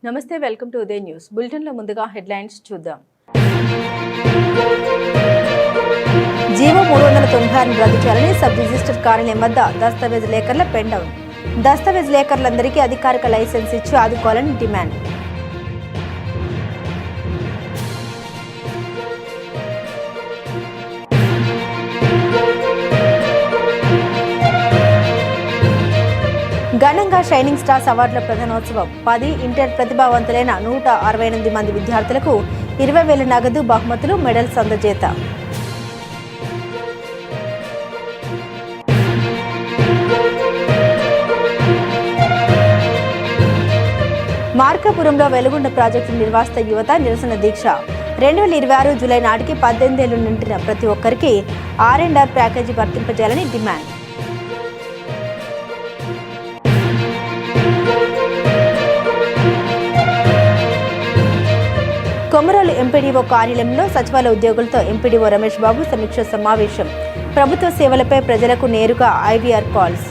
నమస్తే, welcome to Uday news bulletin లో ముందుగా హెడ్లైన్స్ చూద్దాం. జీవో 396 రద్దు చేయాలని సబ్ రిజిస్టర్ కార్యాలయం వద్ద దస్తావేజ్ లేఖర్ల పెన్ డౌన్. దస్తావేజ్ లేఖర్లందరికీ అధికారిక లైసెన్స్ ఇచ్చి ఆదుకోవాలని డిమాండ్. ఘనంగా షైనింగ్ స్టార్స్ అవార్డుల ప్రధానోత్సవం. 10 ఇంటర్ ప్రతిభావంతులైన 168 మంది విద్యార్థులకు 20,000 నగదు బహుమతులు, మెడల్స్ అందజేత. మార్కాపురంలో వెలుగొండ ప్రాజెక్టు నిర్వాసిత యువత నిరసన దీక్ష. 2026 జూలై నాటికి 18 ఏళ్లు నిండిన ప్రతి ఒక్కరికి R&R ప్యాకేజీ వర్తింపజేయాలని డిమాండ్. కొమరోలు ఎంపీడీఓ కార్యాలయంలో సచివాలయ ఉద్యోగులతో ఎంపీడీఓ రమేష్ బాబు సమీక్ష సమావేశం. ప్రభుత్వ సేవలపై ప్రజలకు నేరుగా IVR కాల్స్.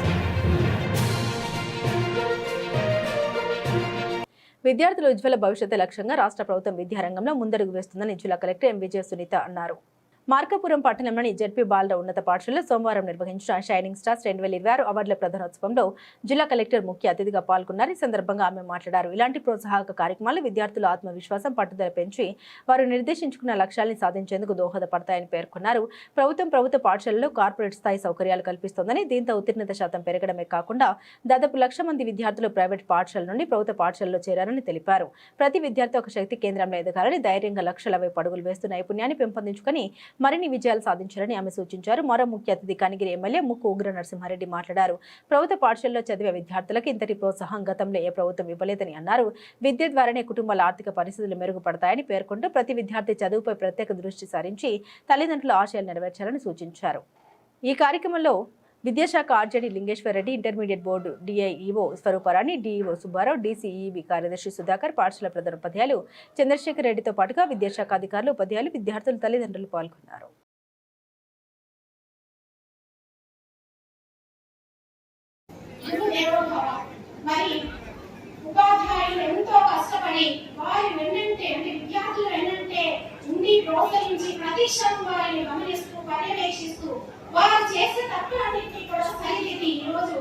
విద్యార్థుల ఉజ్వల భవిష్యత్తు లక్ష్యంగా రాష్ట్ర ప్రభుత్వం విద్యారంగంలో ముందడుగు వేస్తుందని జిల్లా కలెక్టర్ MVJ సునీత అన్నారు. మార్కాపురం పట్టణంలోని జెడ్పీ బాలుర ఉన్నత పాఠశాలలో సోమవారం నిర్వహించిన షైనింగ్ స్టార్స్ 2026 అవార్డుల ప్రధానోత్సవంలో జిల్లా కలెక్టర్ ముఖ్య అతిథిగా పాల్గొన్నారు. ఈ సందర్భంగా ఆమె మాట్లాడారు. ఇలాంటి ప్రోత్సాహక కార్యక్రమాలు విద్యార్థుల ఆత్మవిశ్వాసం, పట్టుదల పెంచి వారు నిర్దేశించుకున్న లక్ష్యాలను సాధించేందుకు దోహదపడతాయని పేర్కొన్నారు. ప్రభుత్వ పాఠశాలలో కార్పొరేట్ స్థాయి సౌకర్యాలు కల్పిస్తోందని, దీంతో ఉత్తీర్ణత శాతం పెరగడమే కాకుండా దాదాపు 1,00,000 మంది విద్యార్థులు ప్రైవేట్ పాఠశాల నుండి ప్రభుత్వ పాఠశాలలో చేరారని తెలిపారు. ప్రతి విద్యార్థి ఒక శక్తి కేంద్రంలో ఎదగాలని, ధైర్యంగా లక్ష్యాల వైపు అడుగులు వేస్తూ నైపుణ్యాన్ని పెంపొందించుకుని మరిన్ని విజయాలు సాధించాలని ఆమె సూచించారు. మరో ముఖ్య అతిథి కనిగిరి ఎమ్మెల్యే ముక్కు ఉగ్ర నరసింహారెడ్డి మాట్లాడారు. ప్రభుత్వ పాఠశాలలో చదివే విద్యార్థులకు ఇంతటి ప్రోత్సాహం గతంలో ఏ ప్రభుత్వం ఇవ్వలేదని అన్నారు. విద్య ద్వారానే కుటుంబాల ఆర్థిక పరిస్థితులు మెరుగుపడతాయని పేర్కొంటూ ప్రతి విద్యార్థి చదువుపై ప్రత్యేక దృష్టి సారించి తల్లిదండ్రుల ఆశయాలు నెరవేర్చాలని సూచించారు. ఈ కార్యక్రమంలో విద్యాశాఖ RJD Lingeshwar Reddy, intermediate board DIEO Swaruparani, DEO Subbarao, DCEB కార్యదర్శి సుధాకర్, పాఠశాల ప్రధానోపాధ్యాయులు చంద్రశేఖర్ రెడ్డితో పాటుగా విద్యాశాఖ అధికారులు, ఉపాధ్యాయులు, విద్యార్థులు, తల్లిదండ్రులు పాల్గొన్నారు. ఉపాధ్యాయులు ఎంతో కష్టపడి వారి వెన్నంటే విద్యార్థులు వెన్నంటే ఉండి ప్రోత్సహించి ప్రతి క్షణం వారిని గమనిస్తూ పర్యవేక్షిస్తూ వారు చేసే తప్పులన్నింటినీ కూడా సరిదిద్ది ఈరోజు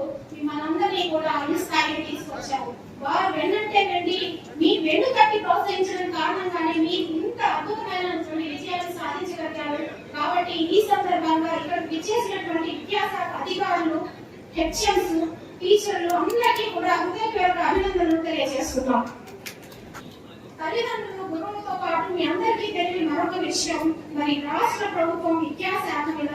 మనందరినీ కూడా అన్ని స్థాయికి తీసుకొచ్చారు. వారు వెన్నంటే వెండి మీ వెన్ను తట్టి ప్రోత్సహించడం కారణంగానే మీరు ఇంత అద్భుతమైనటువంటి విజయాన్ని సాధించగలిగారు. కాబట్టి ఈ సందర్భంగా ఇక్కడ విచ్చేసినటువంటి విద్యాశాఖ అధికారులు, HMs, టీచర్లు అందరికీ కూడా హృదయపూర్వక అభినందనలు తెలియజేస్తున్నాం. తల్లిదండ్రులు, గురువులతో పాటు మీ అందరికీ తెలియని మరొక విషయం, మరి రాష్ట్ర ప్రభుత్వం విద్యాశాఖ మీద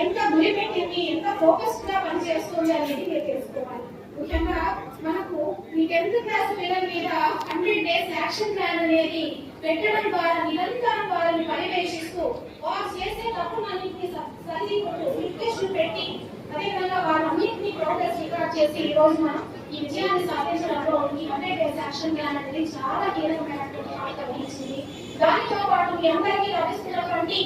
ఎంత గురిపెట్టింది, ఎంత ఫోకస్ గా పనిచేస్తుంది అనేది మీరు తెలుసుకోవాలి. ముఖ్యంగా మనకు ఈ 10th క్లాస్ పిల్లల మీద 100 days యాక్షన్ ప్లాన్ అనేది పెట్టడం ద్వారా నిరంతరం వారిని పర్యవేక్షిస్తూ వారు చేసే తప్పులన్నింటినీ సరిదిద్దుతూ రిక్వెస్ట్లు పెట్టి అదేవిధంగా వారన్నింటినీ ప్రోగ్రెస్ రికార్డ్ చేసి ఈ రోజు మనం ఈ విజయాన్ని సాధించడంలో ఈ 100 days యాక్షన్ ప్లాన్ అనేది చాలా కీలకమైనటువంటి పాత్ర వహించింది. దానితో పాటు మీ అందరికీ లభిస్తున్నటువంటి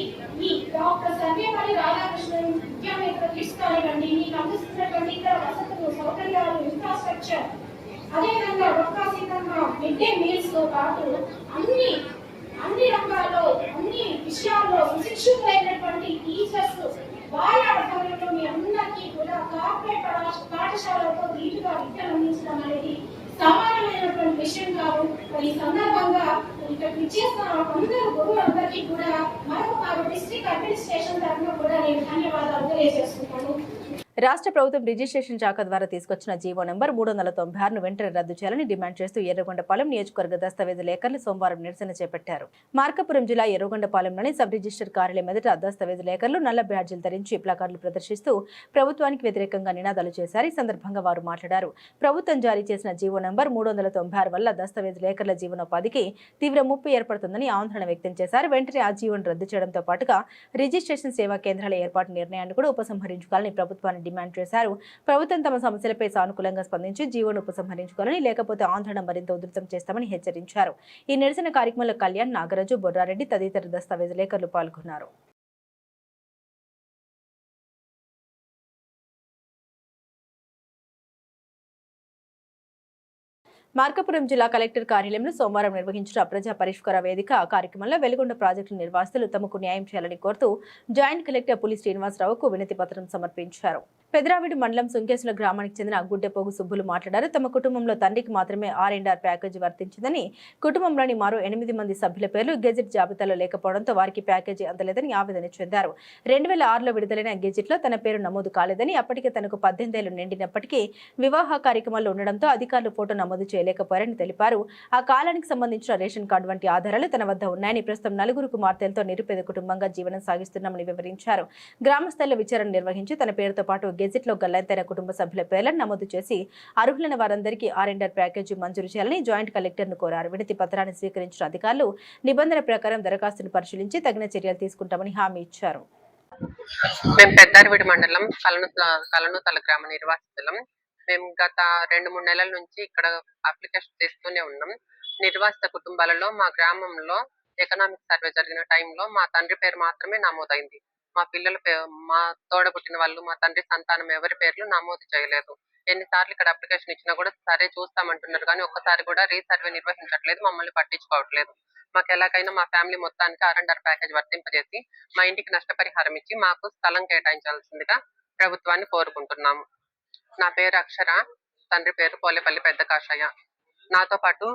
ఈ డాక్టర్ సర్వేపల్లి రాధాకృష్ణన్ విద్యామిత్ర కిట్స్ కానివ్వండి, మీకు అందిస్తున్నటువంటి ఇతర వసతులు, సౌకర్యాలు, ఇన్ఫ్రాస్ట్రక్చర్, అదేవిధంగా డొక్కా సీతంగా మిడ్ డే మీల్స్ తో పాటు అన్ని రంగాల్లో, అన్ని విషయాల్లో సుశిక్షితులైనటువంటి టీచర్స్ వారి ఆధ్వర్యంలో మీ అందరికీ కూడా కార్పొరేట్ పాఠశాలతో ధీటుగా విద్యను అందించడం అనేది సమానమైనటువంటి విషయం కాదు. ఈ సందర్భంగా ఇక్కడ విచ్చేస్తున్న అందరూ గురువులందరికీ కూడా మరొక డిస్ట్రిక్ట్ అడ్మినిస్ట్రేషన్ తరఫున కూడా నేను ధన్యవాదాలు తెలియజేస్తున్నాను. రాష్ట్ర ప్రభుత్వం రిజిస్ట్రేషన్ శాఖ ద్వారా తీసుకొచ్చిన జీవో నంబర్ 396ను వెంటనే రద్దు చేయాలని డిమాండ్ చేస్తూ ఎర్రగొండపాలెం నియోజకవర్గ దస్తావేజు లేఖర్లు సోమవారం నిరసన చేపట్టారు. మార్కాపురం జిల్లా ఎర్రగొండపాలెంలోని సబ్ రిజిస్టర్ కార్యాలయం ఎదుట దస్తావేజు లేఖర్లు నల్ల బ్యాడ్జీలు ధరించి ప్లకార్డులు ప్రదర్శిస్తూ ప్రభుత్వానికి వ్యతిరేకంగా నినాదాలు చేశారు. ఈ సందర్భంగా వారు మాట్లాడారు. ప్రభుత్వం జారీ చేసిన జీవో నంబర్ 396 వల్ల దస్తావేజు లేఖర్ల జీవనోపాధికి తీవ్ర ముప్పు ఏర్పడుతుందని ఆందోళన వ్యక్తం చేశారు. వెంటనే ఆ జీవోను రద్దు చేయడంతో పాటుగా రిజిస్ట్రేషన్ సేవా కేంద్రాల ఏర్పాటు నిర్ణయాన్ని కూడా ఉపసంహరించుకోవాలని ప్రభుత్వాన్ని డిమాండ్ చేశారు. ప్రభుత్వం తమ సమస్యలపై సానుకూలంగా స్పందించి జీవోను ఉపసంహరించుకోవాలని, లేకపోతే ఆందోళన మరింత ఉధృతం చేస్తామని హెచ్చరించారు. ఈ నిరసన కార్యక్రమంలో కళ్యాణ్, నాగరాజు, బొర్రారెడ్డి తదితర దస్తావేజు లేఖర్లు పాల్గొన్నారు. మార్కాపురం జిల్లా కలెక్టర్ కార్యాలయంలో సోమవారం నిర్వహించిన ప్రజా పరిష్కార వేదిక కార్యక్రమంలో వెలుగొండ ప్రాజెక్టు నిర్వాసితులు తమకు న్యాయం చేయాలని కోరుతూ జాయింట్ కలెక్టర్ పులి శ్రీనివాసరావుకు వినతి పత్రం సమర్పించారు. పెదరావిడి మండలం సుంకేసుల గ్రామానికి చెందిన గుడ్డెపోగు సుబ్బులు మాట్లాడారు. తమ కుటుంబంలో తండ్రికి మాత్రమే R&R ప్యాకేజీ వర్తించిందని, కుటుంబంలోని మరో 8 మంది సభ్యుల పేర్లు గెజెట్ జాబితాలో లేకపోవడంతో వారికి ప్యాకేజీ అందలేదని ఆవేదన చెందారు. 2006లో విడుదలైన గెజెట్లో తన పేరు నమోదు కాలేదని, అప్పటికే తనకు 18 ఏళ్లు నిండినప్పటికీ వివాహ కార్యక్రమాల్లో ఉండడంతో అధికారులు ఫోటో నమోదు చేయలేకపోయారని తెలిపారు. ఆ కాలానికి సంబంధించిన రేషన్ కార్డు వంటి ఆధారాలు తన వద్ద ఉన్నాయని, ప్రస్తుతం 4 కుమార్తెలతో నిరుపేద కుటుంబంగా జీవనం సాగిస్తున్నామని వివరించారు. గ్రామస్థాయిలో విచారణ నిర్వహించి తన పేరుతో పాటు గెజెట్లో గల్లంతైన కుటుంబ సభ్యుల పేర్లను నమోదు చేసి అర్హులైన వారందరికీ R&R ప్యాకేజీ మంజూరు చేయాలని జాయింట్ కలెక్టర్ను కోరారు. వినతి పత్రాన్ని స్వీకరించిన అధికారులు నిబంధన ప్రకారం దరఖాస్తును పరిశీలించి తగిన చర్యలు తీసుకుంటామని హామీ ఇచ్చారు. మేము పెద్దారవిడి మండలం కలనూతల గ్రామ నిర్వాసితులం. మేము గత 2-3 నెలల నుంచి ఇక్కడ అప్లికేషన్ చేస్తూనే ఉన్నాం. నిర్వాసిత కుటుంబాలలో మా గ్రామంలో ఎకనామిక్ సర్వే జరిగిన టైంలో మా తండ్రి పేరు మాత్రమే నమోదైంది. మా పిల్లల మా తోడబుట్టిన వాళ్ళు, మా తండ్రి సంతానం ఎవరి పేర్లు నమోదు చేయలేదు. ఎన్నిసార్లు ఇక్కడ అప్లికేషన్ ఇచ్చినా కూడా సరే చూస్తామంటున్నారు, కానీ ఒక్కసారి కూడా రీసర్వే నిర్వహించట్లేదు, మమ్మల్ని పట్టించుకోవట్లేదు. మాకు ఎలాగైనా మా ఫ్యామిలీ మొత్తానికి R&R ప్యాకేజ్ వర్తింపజేసి మా ఇంటికి నష్టపరిహారం ఇచ్చి మాకు స్థలం కేటాయించాల్సిందిగా ప్రభుత్వాన్ని కోరుకుంటున్నాము. నా పేరు అక్షర, తండ్రి పేరు పోలేపల్లి పెద్ద కాషయ్య. నాతో పాటు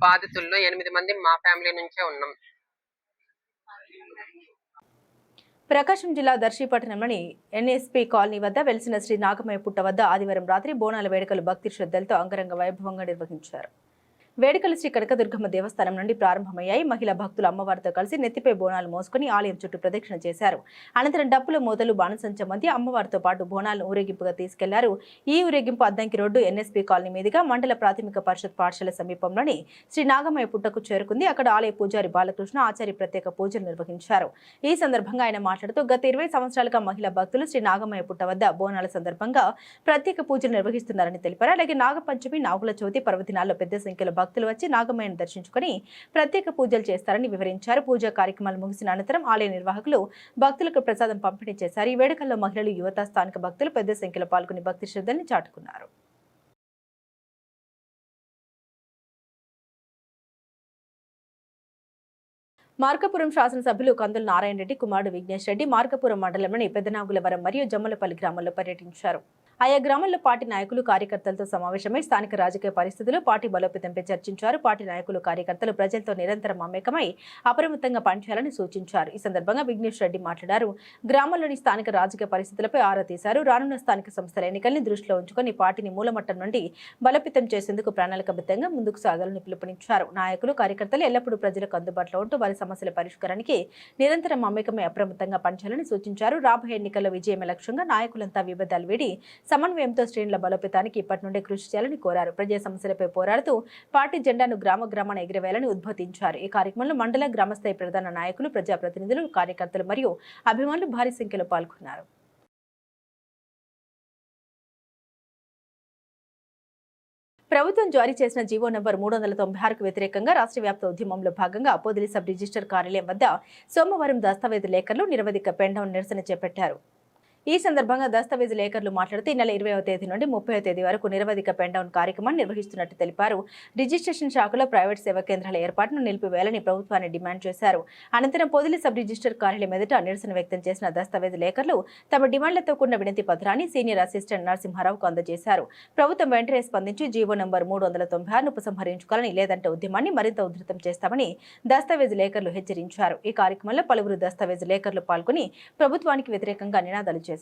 బాధితుల్లో 8 మంది మా ఫ్యామిలీ నుంచే ఉన్నాం. ప్రకాశం జిల్లా దర్శి పట్టణంలోని NSP కాలనీ వద్ద వెలిసిన శ్రీ నాగమయ్య పుట్ట వద్ద ఆదివారం రాత్రి బోనాల వేడుకలు భక్తి శ్రద్ధలతో అంగరంగ వైభవంగా నిర్వహించారు. వేడుకలు శ్రీ కనకదుర్గమ్మ దేవస్థానం నుండి ప్రారంభమయ్యాయి. మహిళా భక్తులు అమ్మవారితో కలిసి నెత్తిపై బోనాలు మోసుకుని ఆలయం చుట్టూ ప్రదక్షిణ చేశారు. అనంతరం డప్పుల మోతలు, బాణసంచ మధ్య అమ్మవారితో పాటు బోనాలను ఊరేగింపుగా తీసుకెళ్లారు. ఈ ఊరేగింపు అద్దంకి రోడ్డు NSP కాలనీ మీదుగా మండల ప్రాథమిక పరిషత్ పాఠశాల సమీపంలోని శ్రీ నాగమయ్య పుట్టకు చేరుకుంది. అక్కడ ఆలయ పూజారి బాలకృష్ణ ఆచార్య ప్రత్యేక పూజలు నిర్వహించారు. ఈ సందర్భంగా ఆయన మాట్లాడుతూ గత 20 సంవత్సరాలుగా మహిళా భక్తులు శ్రీ నాగమయ్య పుట్ట వద్ద బోనాల సందర్భంగా ప్రత్యేక పూజలు నిర్వహిస్తున్నారని తెలిపారు. అలాగే నాగపంచమి, నాగుల చవితి పర్వదినాల్లో పెద్ద సంఖ్యలో భక్తులు వచ్చి నాగమయ్యను దర్శించుకుని ప్రత్యేక పూజలు చేస్తారని వివరించారు. పూజా కార్యక్రమాలు ముగిసిన అనంతరం ఆలయ నిర్వాహకులు భక్తులకు ప్రసాదం పంపిణీ చేశారు. ఈ వేడుకల్లో మహిళలు, యువత, స్థానిక భక్తులు పెద్ద సంఖ్యలో పాల్గొని భక్తి శ్రద్ధల్ని చాటుకున్నారు. మార్కాపురం శాసనసభ్యులు కందుల నారాయణ రెడ్డి కుమారుడు విఘ్నేష్ రెడ్డి మార్కాపురం మండలంలోని పెద్దనాగులవరం మరియు జమ్మలపల్లి గ్రామాల్లో పర్యటించారు. ఆయా గ్రామాల్లో పార్టీ నాయకులు, కార్యకర్తలతో సమావేశమై స్థానిక రాజకీయ పరిస్థితులు, పార్టీ బలోపేతంపై చర్చించారు. పార్టీ నాయకులు, కార్యకర్తలు ప్రజలతో నిరంతరం మమేకమై అప్రమత్తంగా పనిచేయాలని సూచించారు. ఈ సందర్భంగా విఘ్నేష్ రెడ్డి మాట్లాడారు. గ్రామాల్లోని స్థానిక రాజకీయ పరిస్థితులపై ఆరా తీశారు. రానున్న స్థానిక సంస్థల ఎన్నికల్ని దృష్టిలో ఉంచుకొని పార్టీని మూలమట్టం నుండి బలోపేతం చేసేందుకు ప్రణాళికబద్ధంగా ముందుకు సాగాలని పిలుపునిచ్చారు. నాయకులు, కార్యకర్తలు ఎల్లప్పుడూ ప్రజలకు అందుబాటులో ఉంటూ వారి సమస్యల పరిష్కారానికి నిరంతరం మమేకమై అప్రమత్తంగా పనిచేయాలని సూచించారు. రాబోయే ఎన్నికల్లో విజయమే లక్ష్యంగా నాయకులంతా విభేదాలు వీడి సమన్వయంతో శ్రేణుల బలోపేతానికి ఇప్పటి నుండే కృషి చేయాలని కోరారు. ప్రజా సమస్యలపై పోరాడుతూ పార్టీ జెండాను గ్రామాన ఎగిరవేయాలని ఉద్బోధించారు. ఈ కార్యక్రమంలో మండల, గ్రామస్థాయి ప్రధాన నాయకులు, ప్రజాప్రతినిధులు, కార్యకర్తలు మరియు అభిమానులు భారీ సంఖ్యలో పాల్గొన్నారు. ప్రభుత్వం జారీ చేసిన జీవో నంబర్ 396కు వ్యతిరేకంగా రాష్ట్ర వ్యాప్త ఉద్యమంలో భాగంగా పొదిలి సబ్ రిజిస్టర్ కార్యాలయం వద్ద సోమవారం దస్తావేజు లేఖర్లు నిరవధిక పెండౌన్ నిరసన చేపట్టారు. ఈ సందర్భంగా దస్తావేజు లేఖర్లు మాట్లాడుతూ ఈ నెల 20వ తేదీ నుండి 30వ తేదీ వరకు నిరవధిక పెండౌన్ కార్యక్రమాన్ని నిర్వహిస్తున్నట్టు తెలిపారు. రిజిస్ట్రేషన్ శాఖలో ప్రైవేట్ సేవా కేంద్రాల ఏర్పాటును నిలిపివేయాలని ప్రభుత్వాన్ని డిమాండ్ చేశారు. అనంతరం పొదిలి సబ్ రిజిస్టర్ కార్యాలయం ఎదుట నిరసన వ్యక్తం చేసిన దస్తావేజు లేఖర్లు తమ డిమాండ్లతో కూడిన వినతి పత్రాన్ని సీనియర్ అసిస్టెంట్ నరసింహారావుకు అందజేశారు. ప్రభుత్వం వెంటనే స్పందించి జీవో నంబర్ 396ను ఉపసంహరించుకోవాలని, లేదంటే ఉద్యమాన్ని మరింత ఉధృతం చేస్తామని దస్తావేజు లేఖర్లు హెచ్చరించారు. ఈ కార్యక్రమంలో పలువురు దస్తావేజు లేఖర్లు పాల్గొని ప్రభుత్వానికి వ్యతిరేకంగా నినాదాలు చేశారు.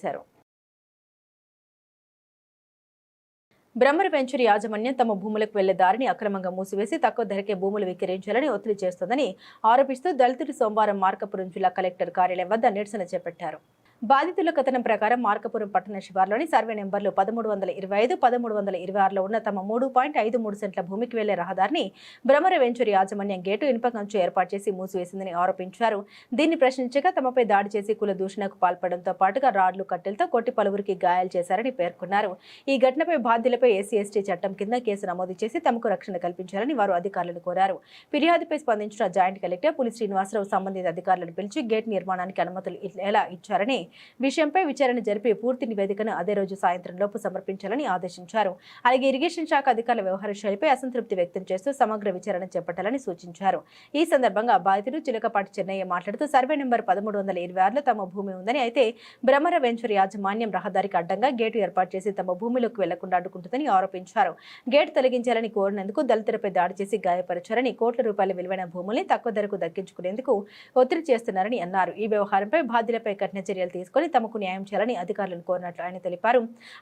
బ్రహ్మర వెంచర్ యాజమాన్యం తమ భూములకు వెళ్లే దారిని అక్రమంగా మూసివేసి తక్కువ ధరకే భూములు విక్రయించాలని ఒత్తిడి చేస్తోందని ఆరోపిస్తూ దళితులు సోమవారం మార్కాపురం జిల్లా కలెక్టర్ కార్యాలయం వద్ద నిరసన చేపట్టారు. బాధితుల కథనం ప్రకారం మార్కాపురం పట్టణ శివార్లోని సర్వే నెంబర్లు 1325, 1326లో ఉన్న తమ 3.53 సెంట్ల భూమికి వెళ్లే రహదారిని బ్రహ్మర వెంచర్ యాజమాన్యం గేటు, ఇనుప కంచు ఏర్పాటు చేసి మూసివేసిందని ఆరోపించారు. దీన్ని ప్రశ్నించగా తమపై దాడి చేసి కుల దూషణకు పాల్పడంతో పాటుగా రాడ్లు, కట్టెలతో కొట్టి పలువురికి గాయాలు చేశారని పేర్కొన్నారు. ఈ ఘటనపై బాధ్యులపై SC/ST చట్టం కింద కేసు నమోదు చేసి తమకు రక్షణ కల్పించాలని వారు అధికారులను కోరారు. ఫిర్యాదుపై స్పందించిన జాయింట్ కలెక్టర్ పులి శ్రీనివాసరావు సంబంధిత అధికారులను పిలిచి గేట్ నిర్మాణానికి అనుమతులు ఎలా ఇచ్చారని విషయంపై విచారణ జరిపి పూర్తి నివేదికను అదే రోజు సాయంత్రం లోపు సమర్పించాలని ఆదేశించారు. అలాగే ఇరిగేషన్ శాఖ అధికారుల వ్యవహార శైలిపై అసంతృప్తి వ్యక్తం చేస్తూ సమగ్ర విచారణ చేపట్టాలని సూచించారు. ఈ సందర్భంగా బాధితుడు చిలకపాటి చెన్నయ్య మాట్లాడుతూ సర్వే నెంబర్ 1326లో తమ భూమి ఉందని, అయితే బ్రహ్మర వెంచర్ యాజమాన్యం రహదారికి అడ్డంగా గేటు ఏర్పాటు చేసి తమ భూమిలోకి వెళ్లకుండా అడ్డుకుంటుందని ఆరోపించారు. గేటు తొలగించాలని కోరినందుకు దళితులపై దాడి చేసి గాయపరిచారని, కోట్ల రూపాయల విలువైన భూముల్ని తక్కువ ధరకు దక్కించుకునేందుకు ఒత్తిడి చేస్తున్నారని అన్నారు. ఈ వ్యవహారంపై బాధ్యులపై కఠిన చర్యలు తీసుకుని తమకు న్యాయం చేయాలని అధికారులను కోరినట్లు ఆయన తెలిపారు.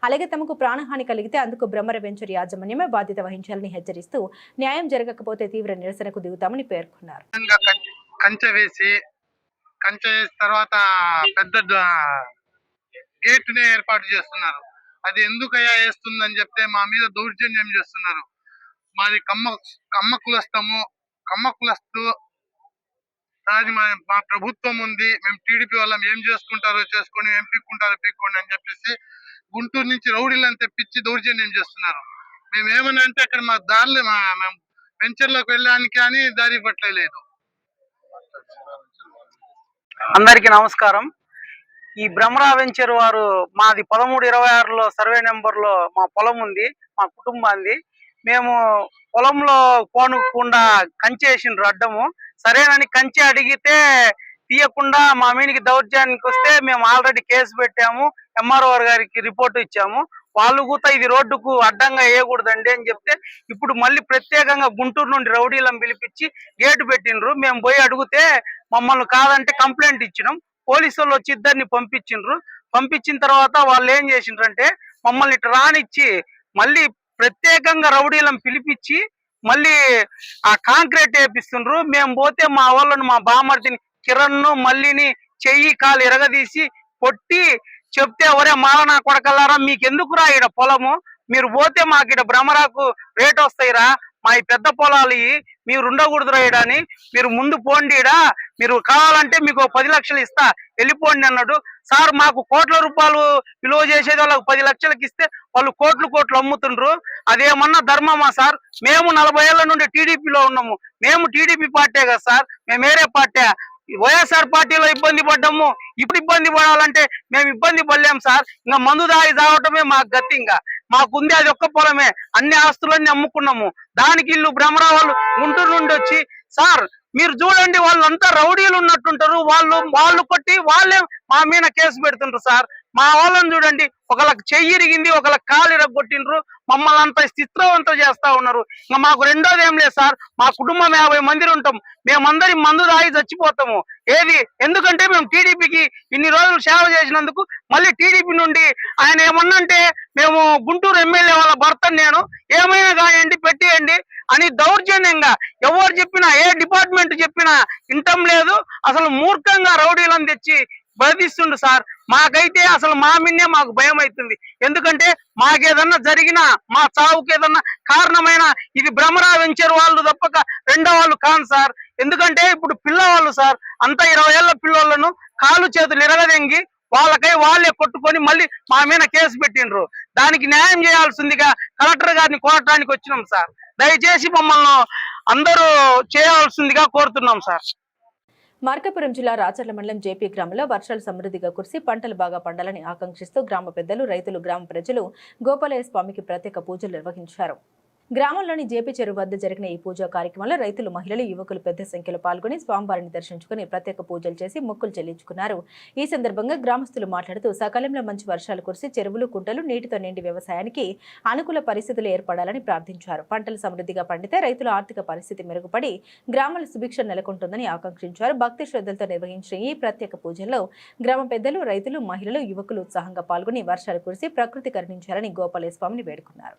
అలాగే తమకు ప్రాణహాని కలిగితే అందుకు బ్రహ్మర వెంచర్ యాజమాన్యమే బాధ్యత వహించాలని హెచ్చరిస్తూ న్యాయం జరగకపోతే తీవ్ర నిరసనకు దిగుతామని పేర్కొన్నారు. కంచె వేసి తర్వాత పెద్ద గేట్ నే ఏర్పాటు చేస్తున్నారు. అది ఎందుకయ్యా వేస్తుందని చెప్తే మా మీద దౌర్జన్యం చేస్తున్నారు. మాది కమ్మ కులస్తు అది మా ప్రభుత్వం ఉంది, మేము టీడీపీ వాళ్ళం, ఏం చేసుకుంటారో చేసుకొని, ఏం పీక్కుంటారో పీక్కోండి అని చెప్పేసి గుంటూరు నుంచి రౌడీలను తెప్పించి దౌర్జన్యం చేస్తున్నారు. మేము ఏమన్నా అంటే అక్కడ మా దారిలో మేము వెంచర్లోకి వెళ్ళడానికి కానీ దారి పట్టలేదు. అందరికీ నమస్కారం. ఈ బ్రహ్మరా వెంచర్ వారు మాది 1326లో సర్వే నెంబర్లో మా పొలం ఉంది, మా కుటుంబాన్ని. మేము పొలంలో పోనుకుండా కంచె వేసిండ్రు అడ్డము. సరేనని కంచె అడిగితే తీయకుండా మా మీనికి దౌర్జన్యానికి వస్తే మేము ఆల్రెడీ కేసు పెట్టాము, ఎంఆర్ఓ గారికి రిపోర్ట్ ఇచ్చాము. వాళ్ళు కూడా ఇది రోడ్డుకు అడ్డంగా వేయకూడదండి అని చెప్తే ఇప్పుడు మళ్ళీ ప్రత్యేకంగా గుంటూరు నుండి రౌడీలను పిలిపించి గేటు పెట్టిండ్రు. మేము పోయి అడిగితే మమ్మల్ని కాదంటే కంప్లైంట్ ఇచ్చినాం. పోలీసు వాళ్ళు వచ్చి ఇద్దరిని పంపించిండ్రు. పంపించిన తర్వాత వాళ్ళు ఏం చేసిండ్రంటే మమ్మల్ని ఇటు రానిచ్చి మళ్ళీ ప్రత్యేకంగా రౌడీలను పిలిపించి మళ్ళీ ఆ కాంక్రీట్ వేపిస్తుండ్రు. మేము పోతే మా వాళ్ళను, మా బామర్దిని కిరణ్ను మళ్ళీని చెయ్యి కాలు ఎరగదీసి కొట్టి చెప్తే, ఒరే మాలనా కొడకల్లారా, మీకెందుకురా ఈడ పొలము, మీరు పోతే మాకు ఈడ భ్రమరాకు రేట్ వస్తాయిరా, మా ఈ పెద్ద పొలాలు మీరు ఉండకూడదురా ఈడ అని, మీరు ముందు పోండి, ఈడ మీరు కావాలంటే మీకు 10 లక్షలు ఇస్తా వెళ్ళిపోండి అన్నాడు. సార్ మాకు కోట్ల రూపాయలు విలువ చేసేది వాళ్ళకు 10 లక్షలకి ఇస్తే వాళ్ళు కోట్లు అమ్ముతుండ్రు. అదేమన్నా ధర్మమా సార్? మేము 40 ఏళ్ల నుండి టీడీపీలో ఉన్నాము. మేము టీడీపీ పార్టీ కదా సార్, మేము వేరే పార్టీ. వైఎస్ఆర్ పార్టీలో ఇబ్బంది పడ్డాము, ఇప్పుడు ఇబ్బంది పడాలంటే మేము ఇబ్బంది పడలేం సార్. ఇంకా మందు దాగి తాగటమే మాకు గతి. ఇంకా మాకుంది అది ఒక్క పొలమే, అన్ని ఆస్తులన్నీ అమ్ముకున్నాము. దానికి ఇల్లు భ్రమరా వాళ్ళు గుంటూరు నుండి వచ్చి, సార్ మీరు చూడండి వాళ్ళంతా రౌడీలు ఉన్నట్టుంటారు, వాళ్ళు కొట్టి వాళ్ళే మా మీద కేసు పెడుతుంటారు సార్. మా వాళ్ళని చూడండి, ఒకళ్ళకి చెయ్యి ఇరిగింది, ఒకళ్ళకి కాలు ఇరగొట్టిండ్రు, మమ్మల్ని అంత స్థిత్రవంతం చేస్తా ఉన్నారు. ఇంకా మాకు రెండోది ఏం లేదు సార్, మా కుటుంబం 50 మంది ఉంటాం, మేమందరి మందు తాగి చచ్చిపోతాము. ఎందుకంటే మేము టీడీపీకి ఇన్ని రోజులు సేవ చేసినందుకు మళ్ళీ టీడీపీ నుండి ఆయన ఏమన్నంటే మేము గుంటూరు ఎమ్మెల్యే వాళ్ళ భర్తను నేను ఏమైనా కానివ్వండి పెట్టేయండి అని దౌర్జన్యంగా ఎవరు చెప్పినా, ఏ డిపార్ట్మెంట్ చెప్పినా వింటం లేదు. అసలు మూర్ఖంగా రౌడీలను తెచ్చి బదిస్తుండు సార్. మాకైతే అసలు మా మిన్నే మాకు భయం అవుతుంది. ఎందుకంటే మాకేదన్నా జరిగినా, మా చావుకి ఏదన్నా కారణమైన ఇది భ్రమరా వెంచర్ వాళ్ళు తప్పక రెండో వాళ్ళు కాదు సార్. ఎందుకంటే ఇప్పుడు పిల్లవాళ్ళు సార్, అంతా 20 ఏళ్ల పిల్లలను కాలు చేతులు ఇరగదెంగి వాళ్ళే కొట్టుకొని మళ్ళీ మా మీద కేసు పెట్టిండ్రు. దానికి న్యాయం చేయాల్సిందిగా కలెక్టర్ గారిని కోరటానికి వచ్చినాం సార్. దయచేసి మమ్మల్ని అందరూ చేయాల్సిందిగా కోరుతున్నాం సార్. మార్కాపురం జిల్లా రాచర్ల మండలం జేపీ గ్రామంలో వర్షాలు సమృద్ధిగా కురిసి పంటలు బాగా పండాలని ఆకాంక్షిస్తూ గ్రామ పెద్దలు, రైతులు, గ్రామ ప్రజలు గోపాలయ్య స్వామికి ప్రత్యేక పూజలు నిర్వహించారు. గ్రామంలోని జేపీ చెరువు వద్ద జరిగిన ఈ పూజా కార్యక్రమంలో రైతులు, మహిళలు, యువకులు పెద్ద సంఖ్యలో పాల్గొని స్వామివారిని దర్శించుకుని ప్రత్యేక పూజలు చేసి మొక్కులు చెల్లించుకున్నారు. ఈ సందర్భంగా గ్రామస్తులు మాట్లాడుతూ సకాలంలో మంచి వర్షాలు కురిసి చెరువులు, కుంటలు నీటితో నిండి వ్యవసాయానికి అనుకూల పరిస్థితులు ఏర్పడాలని ప్రార్థించారు. పంటలు సమృద్ధిగా పండితే రైతుల ఆర్థిక పరిస్థితి మెరుగుపడి గ్రామాల సుభిక్ష నెలకొంటుందని ఆకాంక్షించారు. భక్తి శ్రద్ధలతో నిర్వహించిన ఈ ప్రత్యేక పూజల్లో గ్రామ పెద్దలు, రైతులు, మహిళలు, యువకులు ఉత్సాహంగా పాల్గొని వర్షాలు కురిసి ప్రకృతి కరుణించాలని గోపాలయ్య స్వామిని వేడుకున్నారు.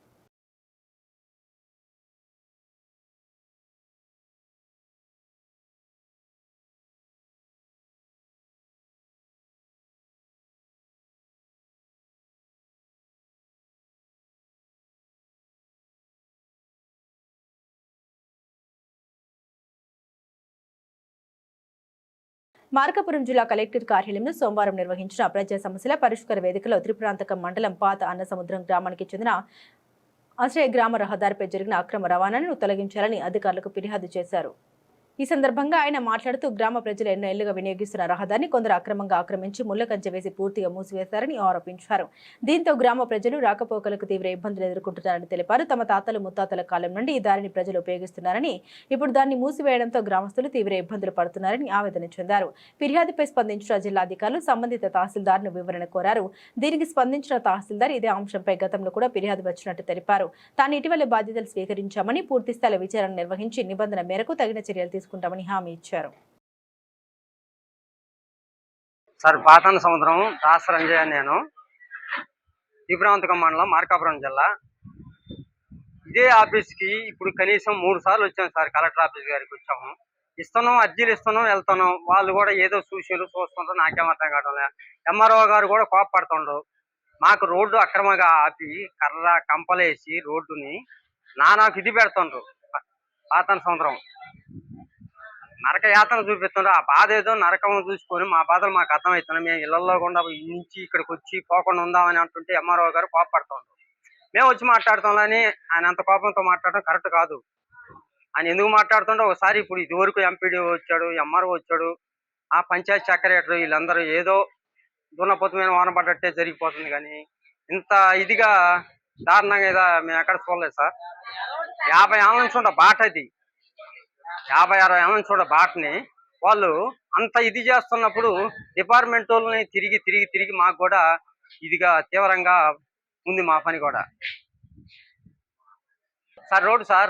మార్కాపురం జిల్లా కలెక్టర్ కార్యాలయంలో సోమవారం నిర్వహించిన ప్రజా సమస్యల పరిష్కార వేదికలో త్రిపురాంతకం మండలం పాత అన్నసముద్రం గ్రామానికి చెందిన ఆశ్రయ గ్రామ రహదారిపై జరిగిన అక్రమ రవాణాను తొలగించాలని అధికారులకు ఫిర్యాదు చేశారు. ఈ సందర్భంగా ఆయన మాట్లాడుతూ గ్రామ ప్రజలు ఎన్నో ఏళ్లుగా వినియోగిస్తున్న రహదారిని కొందరు అక్రమంగా ఆక్రమించి ముళ్ల కంచె వేసి పూర్తిగా మూసివేశారని ఆరోపించారు. దీంతో గ్రామ ప్రజలు రాకపోకలకు తీవ్ర ఇబ్బందులు ఎదుర్కొంటున్నారని తెలిపారు. తమ తాతలు ముత్తాతల కాలం నుండి ఈ దారిని ప్రజలు ఉపయోగిస్తున్నారని, ఇప్పుడు దాన్ని మూసివేయడంతో గ్రామస్తులు తీవ్ర ఇబ్బందులు పడుతున్నారని ఆవేదన చెందారు. ఫిర్యాదుపై స్పందించిన జిల్లా అధికారులు సంబంధిత తహసీల్దార్ను వివరణ కోరారు. దీనికి స్పందించిన తహసీల్దార్ ఇదే అంశంపై గతంలో కూడా ఫిర్యాదు వచ్చినట్టు తెలిపారు. తాను ఇటీవల బాధ్యతలు స్వీకరించామని, పూర్తిస్థాయి విచారణ నిర్వహించి నిబంధన మేరకు తగిన చర్యలు తీసుకుంటామని హామీ ఇచ్చారు. సార్ పాతాన సముద్రం దాసరంజయ్య, నేను తీవ్రాంతకం మండలం మార్కాపురం జిల్లా. ఇదే ఆఫీస్కి ఇప్పుడు కనీసం 3 సార్లు వచ్చాం సార్. కలెక్టర్ ఆఫీస్ గారికి వచ్చాము, ఇస్తున్నాం, అర్జీలు ఇస్తున్నాం, వెళ్తున్నాం. వాళ్ళు కూడా ఏదో చూస్తుంటారు, నాకేం అర్థం కావడం లేదు. ఎంఆర్ఓ గారు కూడా కోపపడుతుండ్రు. మాకు రోడ్డు అక్రమంగా ఆపి కర్ర కంపలేసి రోడ్డుని నాకు ఇది పెడుతుండ్రు. పాతాన సముద్రం నరక యాతన చూపిస్తుండ్రు. ఆ బాధ ఏదో నరకం చూసుకొని మా బాధలు మాకు అర్థమవుతున్నాయి. మేము ఇళ్లలో కూడా నుంచి ఇక్కడికి వచ్చి పోకుండా ఉందామని అంటుంటే ఎంఆర్ఓ గారు కోపపడుతుండ్రు. మేము వచ్చి మాట్లాడుతామని ఆయన అంత కోపంతో మాట్లాడడం కరెక్ట్ కాదు. ఆయన ఎందుకు మాట్లాడుతుంటే ఒకసారి ఇప్పుడు ఇదివరకు ఎంపీడీ వచ్చాడు, ఎంఆర్ఓ వచ్చాడు, ఆ పంచాయతీ సెక్రటరీ, వీళ్ళందరూ ఏదో దున్నపోతు మీద వాన పడ్డట్టే జరిగిపోతుంది. కానీ ఇంత ఇదిగా దారుణంగా ఏదో మేము ఎక్కడ చూడలేదు సార్. 50 ఏళ్ళ నుంచి ఉండే బాట అది, 50-60 ఏళ్ళ నుంచి ఉండే బాటని వాళ్ళు అంత ఇది చేస్తున్నప్పుడు డిపార్ట్మెంట్ వాళ్ళని తిరిగి మాకు కూడా ఇదిగా తీవ్రంగా ఉంది మా పని కూడా. సార్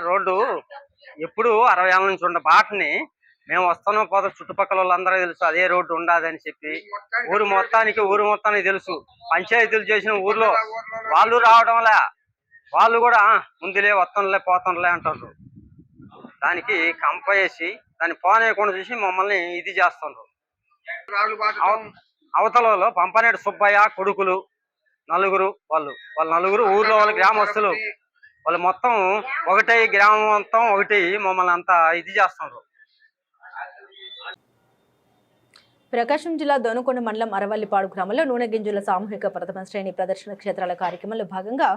రోడ్డు ఎప్పుడు 60 ఏళ్ళ నుంచి ఉండే బాటని మేము వస్తున్నాం పోతాం, చుట్టుపక్కల వాళ్ళందరూ తెలుసు అదే రోడ్డు ఉండదని చెప్పి. ఊరు మొత్తానికి తెలుసు. పంచాయతీలు చేసిన ఊర్లో వాళ్ళు రావడంలే, వాళ్ళు కూడా ముందులే వస్తాంలే పోతాంలే అంటారు. దానికి కంప వేసి దాన్ని పోనేయకుండా చూసి మమ్మల్ని ఇది చేస్తుండ్రు. అవతలలో పంపనేడు సుబ్బయ్య కొడుకులు నలుగురు, వాళ్ళు నలుగురు ఊర్లో వాళ్ళ గ్రామస్తులు, వాళ్ళు మొత్తం ఒకటే గ్రామం మొత్తం ఒకటి మమ్మల్ని అంతా ఇది చేస్తుండ్రు. ప్రకాశం జిల్లా దోనకొండ మండలం అరవల్లిపాడు గ్రామంలో నూనె గింజల సామూహిక ప్రథమ శ్రేణి ప్రదర్శన క్షేత్రాల కార్యక్రమంలో భాగంగా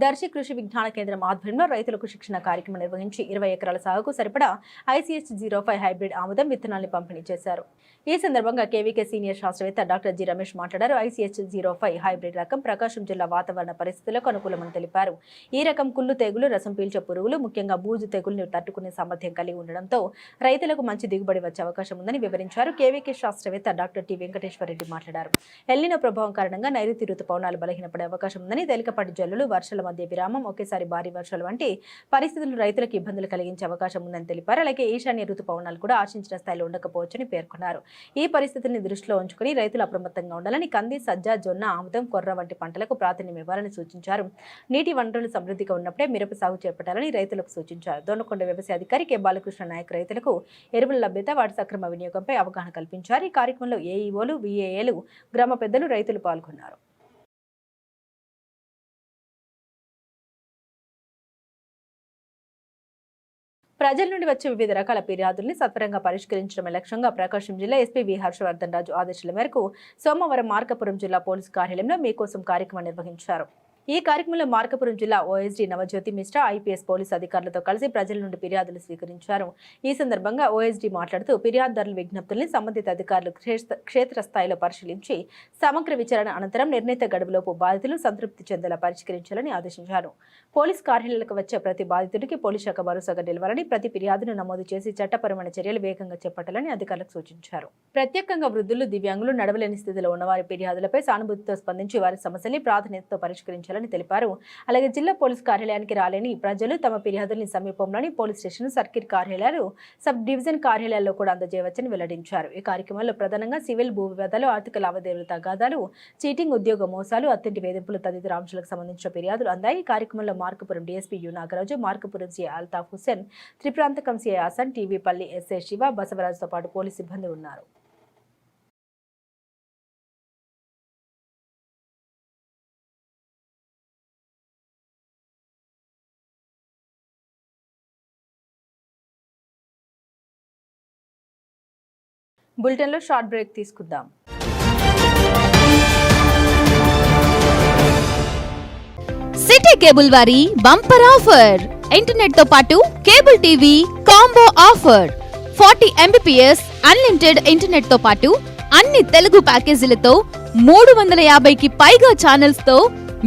దర్శి కృషి విజ్ఞాన కేంద్రం ఆధ్వర్యంలో రైతులకు శిక్షణ కార్యక్రమం నిర్వహించి 20 ఎకరాల సాగుకు సరిపడా ICH-05 హైబ్రిడ్ ఆముదం విత్తనాలను పంపిణీ చేశారు. ఈ సందర్భంగా కేవీకే సీనియర్ శాస్త్రవేత్త డాక్టర్ జి రమేష్ మాట్లాడారు. ICH-05 హైబ్రిడ్ రకం ప్రకాశం జిల్లా వాతావరణ పరిస్థితులకు అనుకూలమని తెలిపారు. ఈ రకం కుళ్ళు తెగులు, రసం పీల్చే పురుగులు, ముఖ్యంగా బూజు తెగుల్ని తట్టుకునే సామర్థ్యం కలిగి ఉండడంతో రైతులకు మంచి దిగుబడి వచ్చే అవకాశం ఉందని వివరించారు. కేవీకే శాస్త్రవేత్త డాక్టర్ టి వెంకటేశ్వరరెడ్డి మాట్లాడారు. ఎల్నినో ప్రభావం కారణంగా నైరుతి ఋతుపవనాలు బలహీనపడే అవకాశం ఉందని, తేలికపాటి జల్లులు, వర్షాల మధ్య విరామం, ఒకేసారి భారీ వర్షాలు వంటి పరిస్థితులు రైతులకు ఇబ్బందులు కలిగించే అవకాశం ఉందని తెలిపారు. అలాగే ఈశాన్య ఋతుపవనాలు కూడా ఆశించిన స్థాయిలో ఉండకపోవచ్చని పేర్కొన్నారు. ఈ పరిస్థితుల్ని దృష్టిలో ఉంచుకుని రైతులు అప్రమత్తంగా ఉండాలని, కంది, సజ్జ, జొన్న, ఆముదం, కొర్ర వంటి పంటలకు ప్రాధాన్యం ఇవ్వాలని సూచించారు. నీటి వనరులు సమృద్ధిగా ఉన్నప్పుడే మిరప సాగు చేపట్టాలని రైతులకు సూచించారు. దోనకొండ వ్యవసాయ అధికారి కె బాలకృష్ణ నాయక్ రైతులకు ఎరువుల లభ్యత, వాటి సక్రమ వినియోగంపై అవగాహన కల్పించారు. ఈ కార్యక్రమంలో ఏఈఓలు, విఏఏలు, గ్రామ పెద్దలు, రైతులు పాల్గొన్నారు. ప్రజల నుండి వచ్చే వివిధ రకాల ఫిర్యాదుల్ని సత్వరంగా పరిష్కరించడమే లక్ష్యంగా ప్రకాశం జిల్లా ఎస్పీ వి హర్షవర్ధన్ రాజు ఆదేశాల మేరకు సోమవారం మార్కాపురం జిల్లా పోలీసు కార్యాలయంలో మీకోసం కార్యక్రమం నిర్వహించారు. ఈ కార్యక్రమంలో మార్కాపురం జిల్లా OSD Navajyothi Mishra IPS police అధికారులతో కలిసి ప్రజల నుండి ఫిర్యాదులు స్వీకరించారు. ఈ సందర్భంగా ఓఎస్డీ మాట్లాడుతూ ఫిర్యాదుదారుల విజ్ఞప్తుల్ని సంబంధిత అధికారులు క్షేత్రస్థాయిలో పరిశీలించి సమగ్ర విచారణ అనంతరం నిర్ణీత గడువులోపు బాధితులు సంతృప్తి చెందేలా పరిష్కరించాలని ఆదేశించారు. పోలీసు కార్యాలయాలకు వచ్చే ప్రతి బాధితుడికి పోలీసు శాఖ భరోసాగా నిలవాలని, ప్రతి ఫిర్యాదును నమోదు చేసి చట్టపరమైన చర్యలు వేగంగా చేపట్టాలని అధికారులకు సూచించారు. ప్రత్యేకంగా వృద్ధులు, దివ్యాంగులు, నడవలేని స్థితిలో ఉన్నవారి ఫిర్యాదులపై సానుభూతితో స్పందించి వారి సమస్యల్ని ప్రాధాన్యతతో పరిష్కరించాలని తెలిపారు. అలాగే జిల్లా పోలీసు కార్యాలయానికి రాలేని ప్రజలు తమ ఫిర్యాదుల్ని సమీపంలోని పోలీస్ స్టేషన్, సర్కిల్ కార్యాలయాలు, సబ్ డివిజన్ కార్యాలయాల్లో కూడా అందజేయవచ్చని వెల్లడించారు. ఈ కార్యక్రమంలో ప్రధానంగా సివిల్, భూ వివాదాలు, ఆర్థిక లావాదేవీల తగాదాలు, చీటింగ్, ఉద్యోగ మోసాలు, అత్తింటి వేధింపులు తదితర అంశాలకు సంబంధించిన ఫిర్యాదులు అందాయి. ఈ కార్యక్రమంలో Markapuram DSP U Nagaraju, Markapuram CI Altaf Hussain, Tripuranthakam CI Hasan, టీవీపల్లి ఎస్ఐ శివ, బసవరాజుతో పాటు పోలీసు సిబ్బంది ఉన్నారు. బులెటిన్లో షార్ట్ బ్రేక్ తీసుకుందాం. సిటీ కేబుల్ వారి బంపర్ ఆఫర్, ఇంటర్నెట్ తో పాటు cable TV combo offer 40 Mbps unlimited internet తో పాటు అన్ని తెలుగు ప్యాకేజీలతో 350కి పైగా ఛానల్స్ తో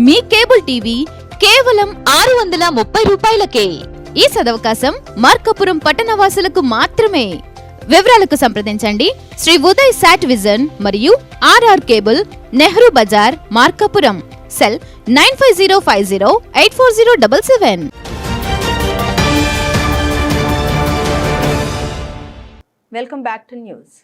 మీ కేబుల్ టీవీ కేవలం 630 రూపాయలకే. ఈ సదవకాశం మార్కాపురం పట్టణవాసులకు మాత్రమే. వివరాలకు సంప్రదించండి శ్రీ ఉదయ్ సాట్ విజన్ మరియు RR cable, Nehru Bazar, Markapuram. Cell 9505084077. Welcome back to news.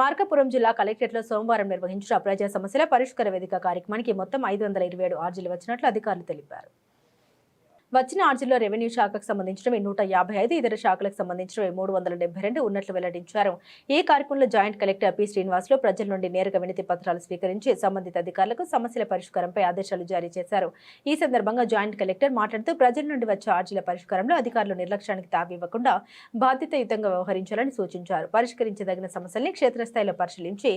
Markapuram జిల్లా కలెక్టరేట్లో సోమవారం నిర్వహించిన ప్రజా సమస్యల పరిష్కార వేదిక కార్యక్రమానికి మొత్తం 527 అర్జీలు వచ్చినట్లు అధికారులు తెలిపారు. వచ్చిన అర్జీల్లో రెవెన్యూ శాఖకు సంబంధించినవి 155, ఇతర శాఖలకు సంబంధించినవి 372 ఉన్నట్లు వెల్లడించారు. ఈ కార్యక్రమంలో జాయింట్ కలెక్టర్ పి శ్రీనివాసులు ప్రజల నుండి నేరుగా వినతి పత్రాలు స్వీకరించి సంబంధిత అధికారులకు సమస్యల పరిష్కారంపై ఆదేశాలు జారీ చేశారు. ఈ సందర్భంగా జాయింట్ కలెక్టర్ మాట్లాడుతూ ప్రజల నుండి వచ్చే అర్జీల పరిష్కారంలో అధికారులు నిర్లక్ష్యానికి తావివ్వకుండా బాధ్యతాయుతంగా వ్యవహరించాలని సూచించారు. పరిష్కరించదగిన సమస్యల్ని క్షేత్రస్థాయిలో పరిశీలించి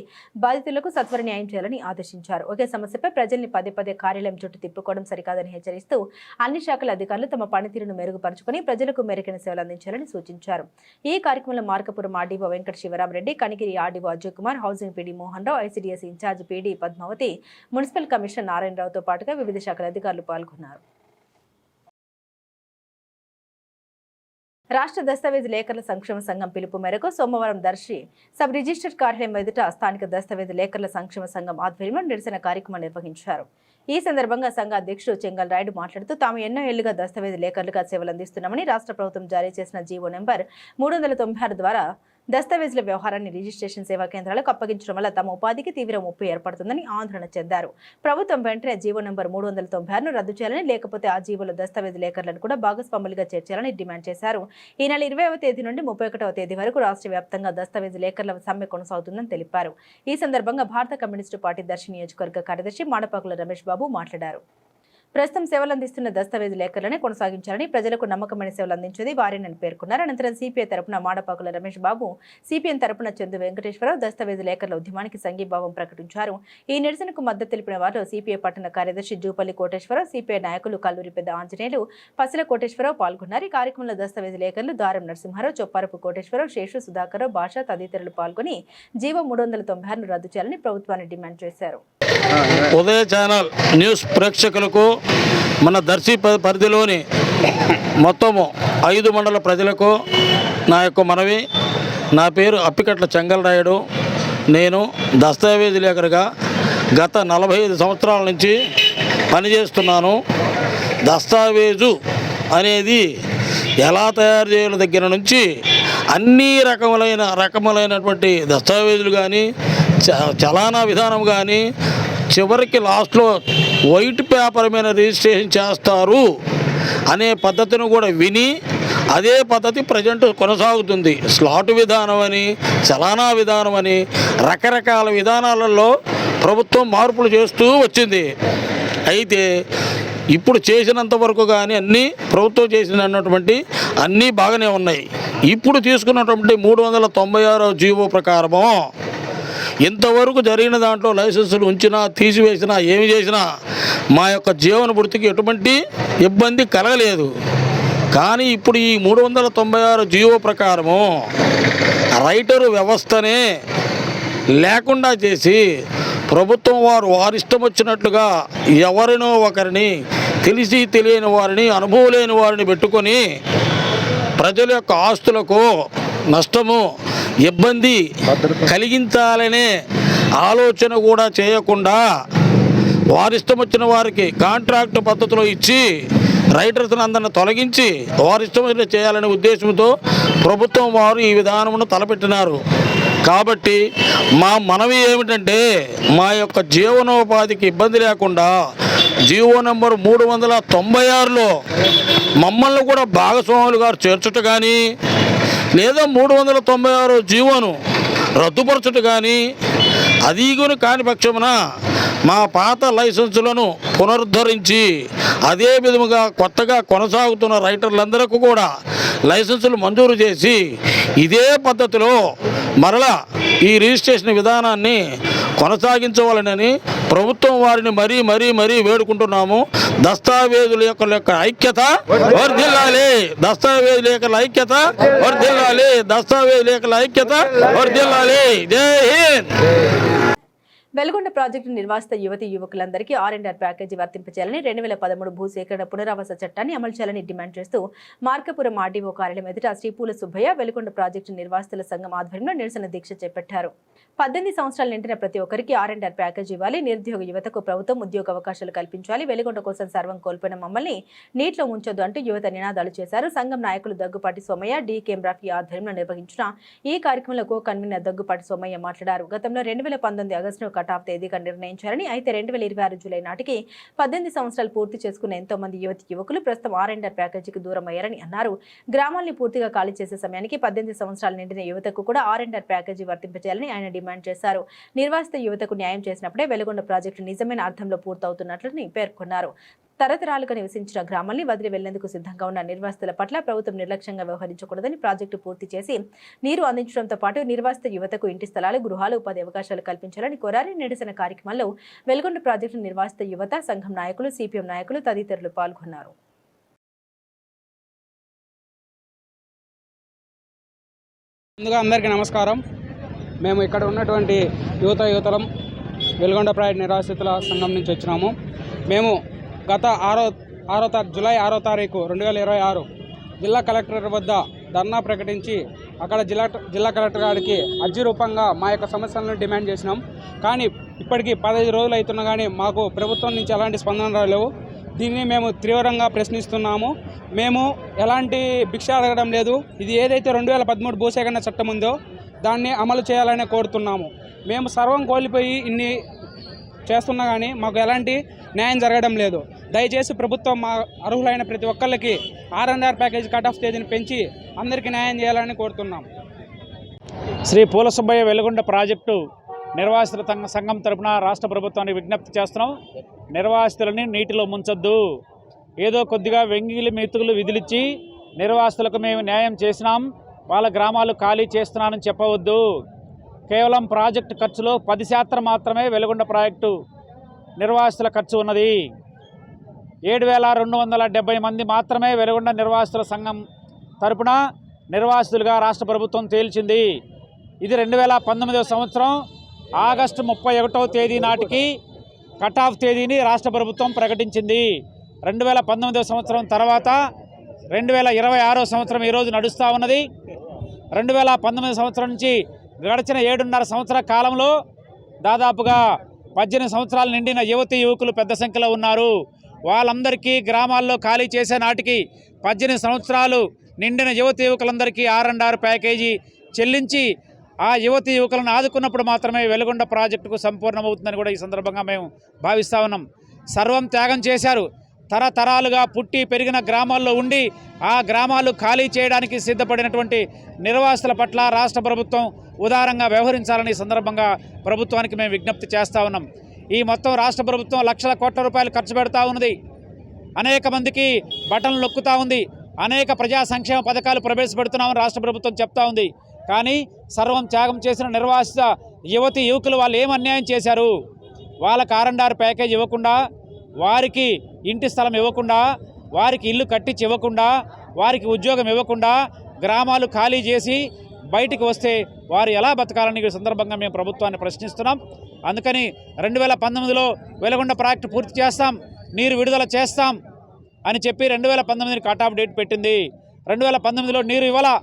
బాధితులకు సత్వర న్యాయం చేయాలని ఆదేశించారు. ఒకే సమస్యపై ప్రజల్ని పదే కార్యాలయం చుట్టూ తిప్పుకోవడం సరికాదని హెచ్చరిస్తూ అన్ని శాఖల అధికారులు తమ పనితీరును మెరుగుపరుచుకుని ప్రజలకు మెరుగైన సేవలు అందించాలని సూచించారు. ఈ కార్యక్రమంలో Markapuram RDO Venkata Sivaramareddy, Kanigiri RDO Ajay Kumar, housing PD Mohan Rao, ICDS incharge PD Padmavathi, municipal commissioner నారాయణరావుతో పాటుగా వివిధ శాఖల అధికారులు పాల్గొన్నారు. రాష్ట్ర దస్తావేజ్ లేఖర్ల సంక్షేమ సంఘం పిలుపు మేరకు సోమవారం దర్శి సబ్ రిజిస్టర్ కార్యాలయం ఎదుట స్థానిక దస్తావేజ్ లేఖర్ల సంక్షేమ సంఘం ఆధ్వర్యంలో నిరసన కార్యక్రమం నిర్వహించారు. ఈ సందర్భంగా సంఘ అధ్యక్షుడు చెంగల్ రాయుడు మాట్లాడుతూ తాము ఎన్నో ఏళ్లుగా దస్తావేజ్ లేఖర్లుగా సేవలు అందిస్తున్నామని, రాష్ట్ర ప్రభుత్వం జారీ చేసిన జీవో నెంబర్ 396 ద్వారా దస్తావేజుల వ్యవహారాన్ని రిజిస్ట్రేషన్ సేవా కేంద్రాలకు అప్పగించడం వల్ల తమ ఉపాధికి తీవ్ర ముప్పు ఏర్పడుతుందని ఆందోళన చెందారు. ప్రభుత్వం వెంటనే జీవో నెంబర్ 396ను రద్దు చేయాలని, లేకపోతే ఆ జీవోలో దస్తావేజ్ లేఖర్లను కూడా భాగస్వాములుగా చేర్చాలని డిమాండ్ చేశారు. ఈ నెల 20వ తేదీ నుండి 31వ తేదీ వరకు రాష్ట్ర వ్యాప్తంగా దస్తావేజ్ లేఖర్ల సమ్మె కొనసాగుతుందని తెలిపారు. ఈ సందర్భంగా భారత కమ్యూనిస్టు పార్టీ దర్శి నియోజకవర్గ కార్యదర్శి మాడపాకుల రమేష్ బాబు మాట్లాడారు. ప్రస్తుతం సేవలు అందిస్తున్న దస్తావేజ్ లేఖర్లనే కొనసాగించాలని, ప్రజలకు నమ్మకమైన సేవలు అందించేది వారేనని పేర్కొన్నారు. అనంతరం సిపిఐ తరపున మాడపాకుల రమేష్ బాబు, సిపిఎం తరపున చందు వెంకటేశ్వరరావు దస్తావేజ్ లేఖర్ల ఉద్యమానికి సంఘీభావం ప్రకటించారు. ఈ నిరసనకు మద్దతు తెలిపిన వారిలో సిపిఐ పట్టణ కార్యదర్శి జూపల్లి కోటేశ్వరరావు, సిపిఐ నాయకులు కల్లూరి పెద్ద ఆంజనేయులు, పసల కోటేశ్వరరావు పాల్గొన్నారు. ఈ కార్యక్రమంలో దస్తావేజ్ లేఖర్లు దారం నరసింహారావు, చొప్పారపు కోటేశ్వరరావు, శేషు సుధాకర్రావు, భాష తదితరులు పాల్గొని జీవో 396ను రద్దు చేయాలని ప్రభుత్వాన్ని డిమాండ్ చేశారు. ఉదయ ఛానల్ న్యూస్ ప్రేక్షకులకు, మన దర్శి పరిధిలోని మొత్తము 5 మండల ప్రజలకు నా యొక్క మనవి. నా పేరు అప్పికట్ల చెంగల్ రాయుడు. నేను దస్తావేజ్ లేఖరుగా గత 45 సంవత్సరాల నుంచి పనిచేస్తున్నాను. దస్తావేజు అనేది ఎలా తయారు చేయాల దగ్గర నుంచి అన్ని రకములైనటువంటి దస్తావేజులు కానీ, చలానా విధానం కానీ, చివరికి లాస్ట్లో వైట్ పేపర్ మీద రిజిస్ట్రేషన్ చేస్తారు అనే పద్ధతిని కూడా విని అదే పద్ధతి ప్రజెంట్ కొనసాగుతుంది. స్లాట్ విధానం అని, చలానా విధానం అని రకరకాల విధానాలలో ప్రభుత్వం మార్పులు చేస్తూ వచ్చింది. అయితే ఇప్పుడు చేసినంత వరకు కానీ అన్నీ ప్రభుత్వం చేసినటువంటి అన్నీ బాగానే ఉన్నాయి. ఇప్పుడు తీసుకున్నటువంటి 396 జీవో ప్రకారము ఇంతవరకు జరిగిన దాంట్లో లైసెన్సులు ఉంచినా, తీసివేసినా, ఏమి చేసినా మా యొక్క జీవన వృత్తికి ఎటువంటి ఇబ్బంది కలగలేదు. కానీ ఇప్పుడు ఈ 396 జీవో ప్రకారము రైటరు వ్యవస్థనే లేకుండా చేసి ప్రభుత్వం వారిష్టం వచ్చినట్లుగా ఎవరినో ఒకరిని, తెలిసి తెలియని వారిని, అనుభవం లేని వారిని పెట్టుకొని ప్రజల యొక్క ఆస్తులకు నష్టము, ఇబ్బంది కలిగించాలనే ఆలోచన కూడా చేయకుండా వారిష్టం వచ్చిన వారికి కాంట్రాక్ట్ పద్ధతిలో ఇచ్చి రైటర్స్ని అందరిని తొలగించి వారిష్టం చేయాలనే ఉద్దేశంతో ప్రభుత్వం వారు ఈ విధానమును తలపెట్టినారు. కాబట్టి మా మనవి ఏమిటంటే, మా యొక్క జీవనోపాధికి ఇబ్బంది లేకుండా జీవో నెంబర్ 396లో మమ్మల్ని కూడా భాగస్వాములుగా చేర్చుట కానీ, లేదా 396 జీవోను రద్దుపరచుట కానీ, అదీగుని కాని పక్షమున మా పాత లైసెన్సులను పునరుద్ధరించి అదే విధముగా కొత్తగా కొనసాగుతున్న రైటర్లందరికీ కూడా లైసెన్సులు మంజూరు చేసి ఇదే పద్ధతిలో మరలా ఈ రిజిస్ట్రేషన్ విధానాన్ని కొనసాగించవాలని ప్రభుత్వం వారిని మరీ వేడుకుంటున్నాము. దస్తావేజుల యొక్క ఐక్యత వర్ధిల్లాలి, దస్తావేజుల యొక్క ఐక్యత వర్ధిల్లాలి, దస్తావేజుల యొక్క ఐక్యత వర్ధిల్లాలి. జై హింద్. వెలుగొండ ప్రాజెక్టు నిర్వాసిత యువకులందరికీ R&R ప్యాకేజీ వర్తింపచేయాలని 2013 భూసేకరణ పునరావాస చట్టాన్ని అమలు చేయాలని డిమాండ్ చేస్తూ మార్కాపురం RDO కార్యాలయం ఎదుట శ్రీ పూల సుబ్బయ్య వెలుగొండ ప్రాజెక్టు నిర్వాసితుల సంఘం ఆధ్వర్యంలో నిరసన దీక్ష చేపట్టారు. 18 సంవత్సరాలు నిండిన ప్రతి ఒక్కరికి R&R ప్యాకేజీ ఇవ్వాలి, నిరుద్యోగ యువతకు ప్రభుత్వం ఉద్యోగ అవకాశాలు కల్పించాలి, వెలుగొండ కోసం సర్వం కోల్పోయిన మమ్మల్ని నీటిలో ముంచొద్దు అంటూ యువత నినాదాలు చేశారు. సంఘం నాయకులు దగ్గుపాటి సోమయ్య, D.K. రఫీ ఆధ్వర్యంలో నిర్వహించిన ఈ కార్యక్రమంలో కో కన్వీనర్ దగ్గుపాటి సోమయ్య మాట్లాడారు. గతంలో 2019 ఆగస్టును కట్ ఆఫ్ తేదీగా నిర్ణయించారని, అయితే 2026 జూలై నాటికి 18 సంవత్సరాలు పూర్తి చేసుకున్న ఎంతో మంది యువకులు ప్రస్తుతం R&R ప్యాకేజీకి దూరం అయ్యారని అన్నారు. గ్రామాల్ని పూర్తిగా ఖాళీ చేసే సమయానికి 18 సంవత్సరాలు నిండిన యువతకు కూడా R&R ప్యాకేజీ వర్తింపజేయాలని ఆయన డిమాండ్ చేశారు. నిర్వాసిత యువతకు న్యాయం చేసినప్పుడే వెలుగొండ ప్రాజెక్టు నిజమైన అర్థంలో పూర్తవుతున్నట్లని పేర్కొన్నారు. తరతరాలుగా నివసించిన గ్రామాల్ని వదిలి వెళ్లేందుకు సిద్ధంగా ఉన్న నిర్వాసితుల పట్ల ప్రభుత్వం నిర్లక్ష్యంగా వ్యవహరించకూడదని, ప్రాజెక్టు పూర్తి చేసి నీరు అందించడంతో పాటు నిర్వాసిత యువతకు ఇంటి స్థలాలు, గృహాలు, ఉపాధి అవకాశాలు కల్పించాలని కోరారు. నిరసన కార్యక్రమంలో వెలుగొండ ప్రాజెక్టు నిర్వాసిత యువత సంఘం నాయకులు, CPM నాయకులు తదితరులు పాల్గొన్నారు. ముందుగా అందరికీ నమస్కారం. మేము ఇక్కడ ఉన్నటువంటి యువతలం వెలుగొండ ప్రాజెక్టు నిర్వాసితుల సంఘం నుంచి వచ్చినాము. మేము గత జూలై 6వ తారీఖు 2026 జిల్లా కలెక్టర్ వద్ద ధర్నా ప్రకటించి అక్కడ జిల్లా కలెక్టర్ గారికి అర్జీ రూపంగా మా యొక్క సమస్యలను డిమాండ్ చేసినాం. కానీ ఇప్పటికీ 15 రోజులు అవుతున్నా కానీ మాకు ప్రభుత్వం నుంచి ఎలాంటి స్పందన రాలేవు. దీన్ని మేము తీవ్రంగా ప్రశ్నిస్తున్నాము. మేము ఎలాంటి భిక్ష అడగడం లేదు. ఇది ఏదైతే 2013 భూసేకరణ చట్టం ఉందో దాన్ని అమలు చేయాలని కోరుతున్నాము. మేము సర్వం కోల్పోయి ఇన్ని చేస్తున్నా కానీ మాకు ఎలాంటి న్యాయం జరగడం లేదు. దయచేసి ప్రభుత్వం మా అర్హులైన ప్రతి ఒక్కరికి R&R ప్యాకేజీ కట్ ఆఫ్ తేదీని పెంచి అందరికీ న్యాయం చేయాలని కోరుతున్నాం. శ్రీ పూల సుబ్బయ్య వెలుగొండ ప్రాజెక్టు నిర్వాసితుల సంఘం తరపున రాష్ట్ర ప్రభుత్వానికి విజ్ఞప్తి చేస్తున్నాం. నిర్వాసితులని నీటిలో ముంచొద్దు. ఏదో కొద్దిగా వెంగిలి మెతుకులు విధులిచ్చి నిర్వాసితులకు మేము న్యాయం చేసినాం, వాళ్ళ గ్రామాలు ఖాళీ చేస్తున్నానని చెప్పవద్దు. కేవలం ప్రాజెక్టు ఖర్చులో 10% మాత్రమే వెలుగొండ ప్రాజెక్టు నిర్వాసితుల ఖర్చు ఉన్నది. 7,270 మంది మాత్రమే వెలుగొండ నిర్వాసితుల సంఘం తరపున నిర్వాసితులుగా రాష్ట్ర ప్రభుత్వం తేల్చింది. ఇది 2019 సంవత్సరం ఆగస్టు 31వ తేదీ నాటికి కట్ ఆఫ్ తేదీని రాష్ట్ర ప్రభుత్వం ప్రకటించింది. 2019 సంవత్సరం తర్వాత 2026 సంవత్సరం ఈరోజు నడుస్తూ ఉన్నది. 2019 సంవత్సరం నుంచి గడిచిన 7.5 సంవత్సరాల కాలంలో దాదాపుగా 18 సంవత్సరాలు నిండిన యువకులు పెద్ద సంఖ్యలో ఉన్నారు. వాళ్ళందరికీ గ్రామాల్లో ఖాళీ చేసే నాటికి 18 సంవత్సరాలు నిండిన యువకులందరికీ R&R ప్యాకేజీ చెల్లించి ఆ యువకులను ఆదుకున్నప్పుడు మాత్రమే వెలుగొండ ప్రాజెక్టుకు సంపూర్ణమవుతుందని కూడా ఈ సందర్భంగా మేము భావిస్తూ ఉన్నాం. సర్వం త్యాగం చేశారు. తరతరాలుగా పుట్టి పెరిగిన గ్రామాల్లో ఉండి ఆ గ్రామాలు ఖాళీ చేయడానికి సిద్ధపడినటువంటి నిర్వాసితుల పట్ల రాష్ట్ర ప్రభుత్వం ఉదారంగా వ్యవహరించాలని సందర్భంగా ప్రభుత్వానికి మేము విజ్ఞప్తి చేస్తూ ఉన్నాం. ఈ మొత్తం రాష్ట్ర ప్రభుత్వం లక్షల కోట్ల రూపాయలు ఖర్చు పెడతా ఉన్నది. అనేక మందికి బటన్లు నొక్కుతూ ఉంది. అనేక ప్రజా సంక్షేమ పథకాలు ప్రవేశపెడుతున్నామని రాష్ట్ర ప్రభుత్వం చెప్తా ఉంది. కానీ సర్వం త్యాగం చేసిన నిర్వాసిత యువకులు వాళ్ళు ఏం అన్యాయం చేశారు? వాళ్ళకి R&R ప్యాకేజ్ ఇవ్వకుండా, వారికి ఇంటి స్థలం ఇవ్వకుండా, వారికి ఇల్లు కట్టించి ఇవ్వకుండా, వారికి ఉద్యోగం ఇవ్వకుండా గ్రామాలు ఖాళీ చేసి బయటికి వస్తే వారు ఎలా బతకాలని ఈ సందర్భంగా మేము ప్రభుత్వాన్ని ప్రశ్నిస్తున్నాం. అందుకని 2019లో వెలుగొండ ప్రాజెక్టు పూర్తి చేస్తాం, నీరు విడుదల చేస్తాం అని చెప్పి 2019 కట్ ఆఫ్ డేట్ పెట్టింది. 2019లో నీరు ఇవ్వాలా,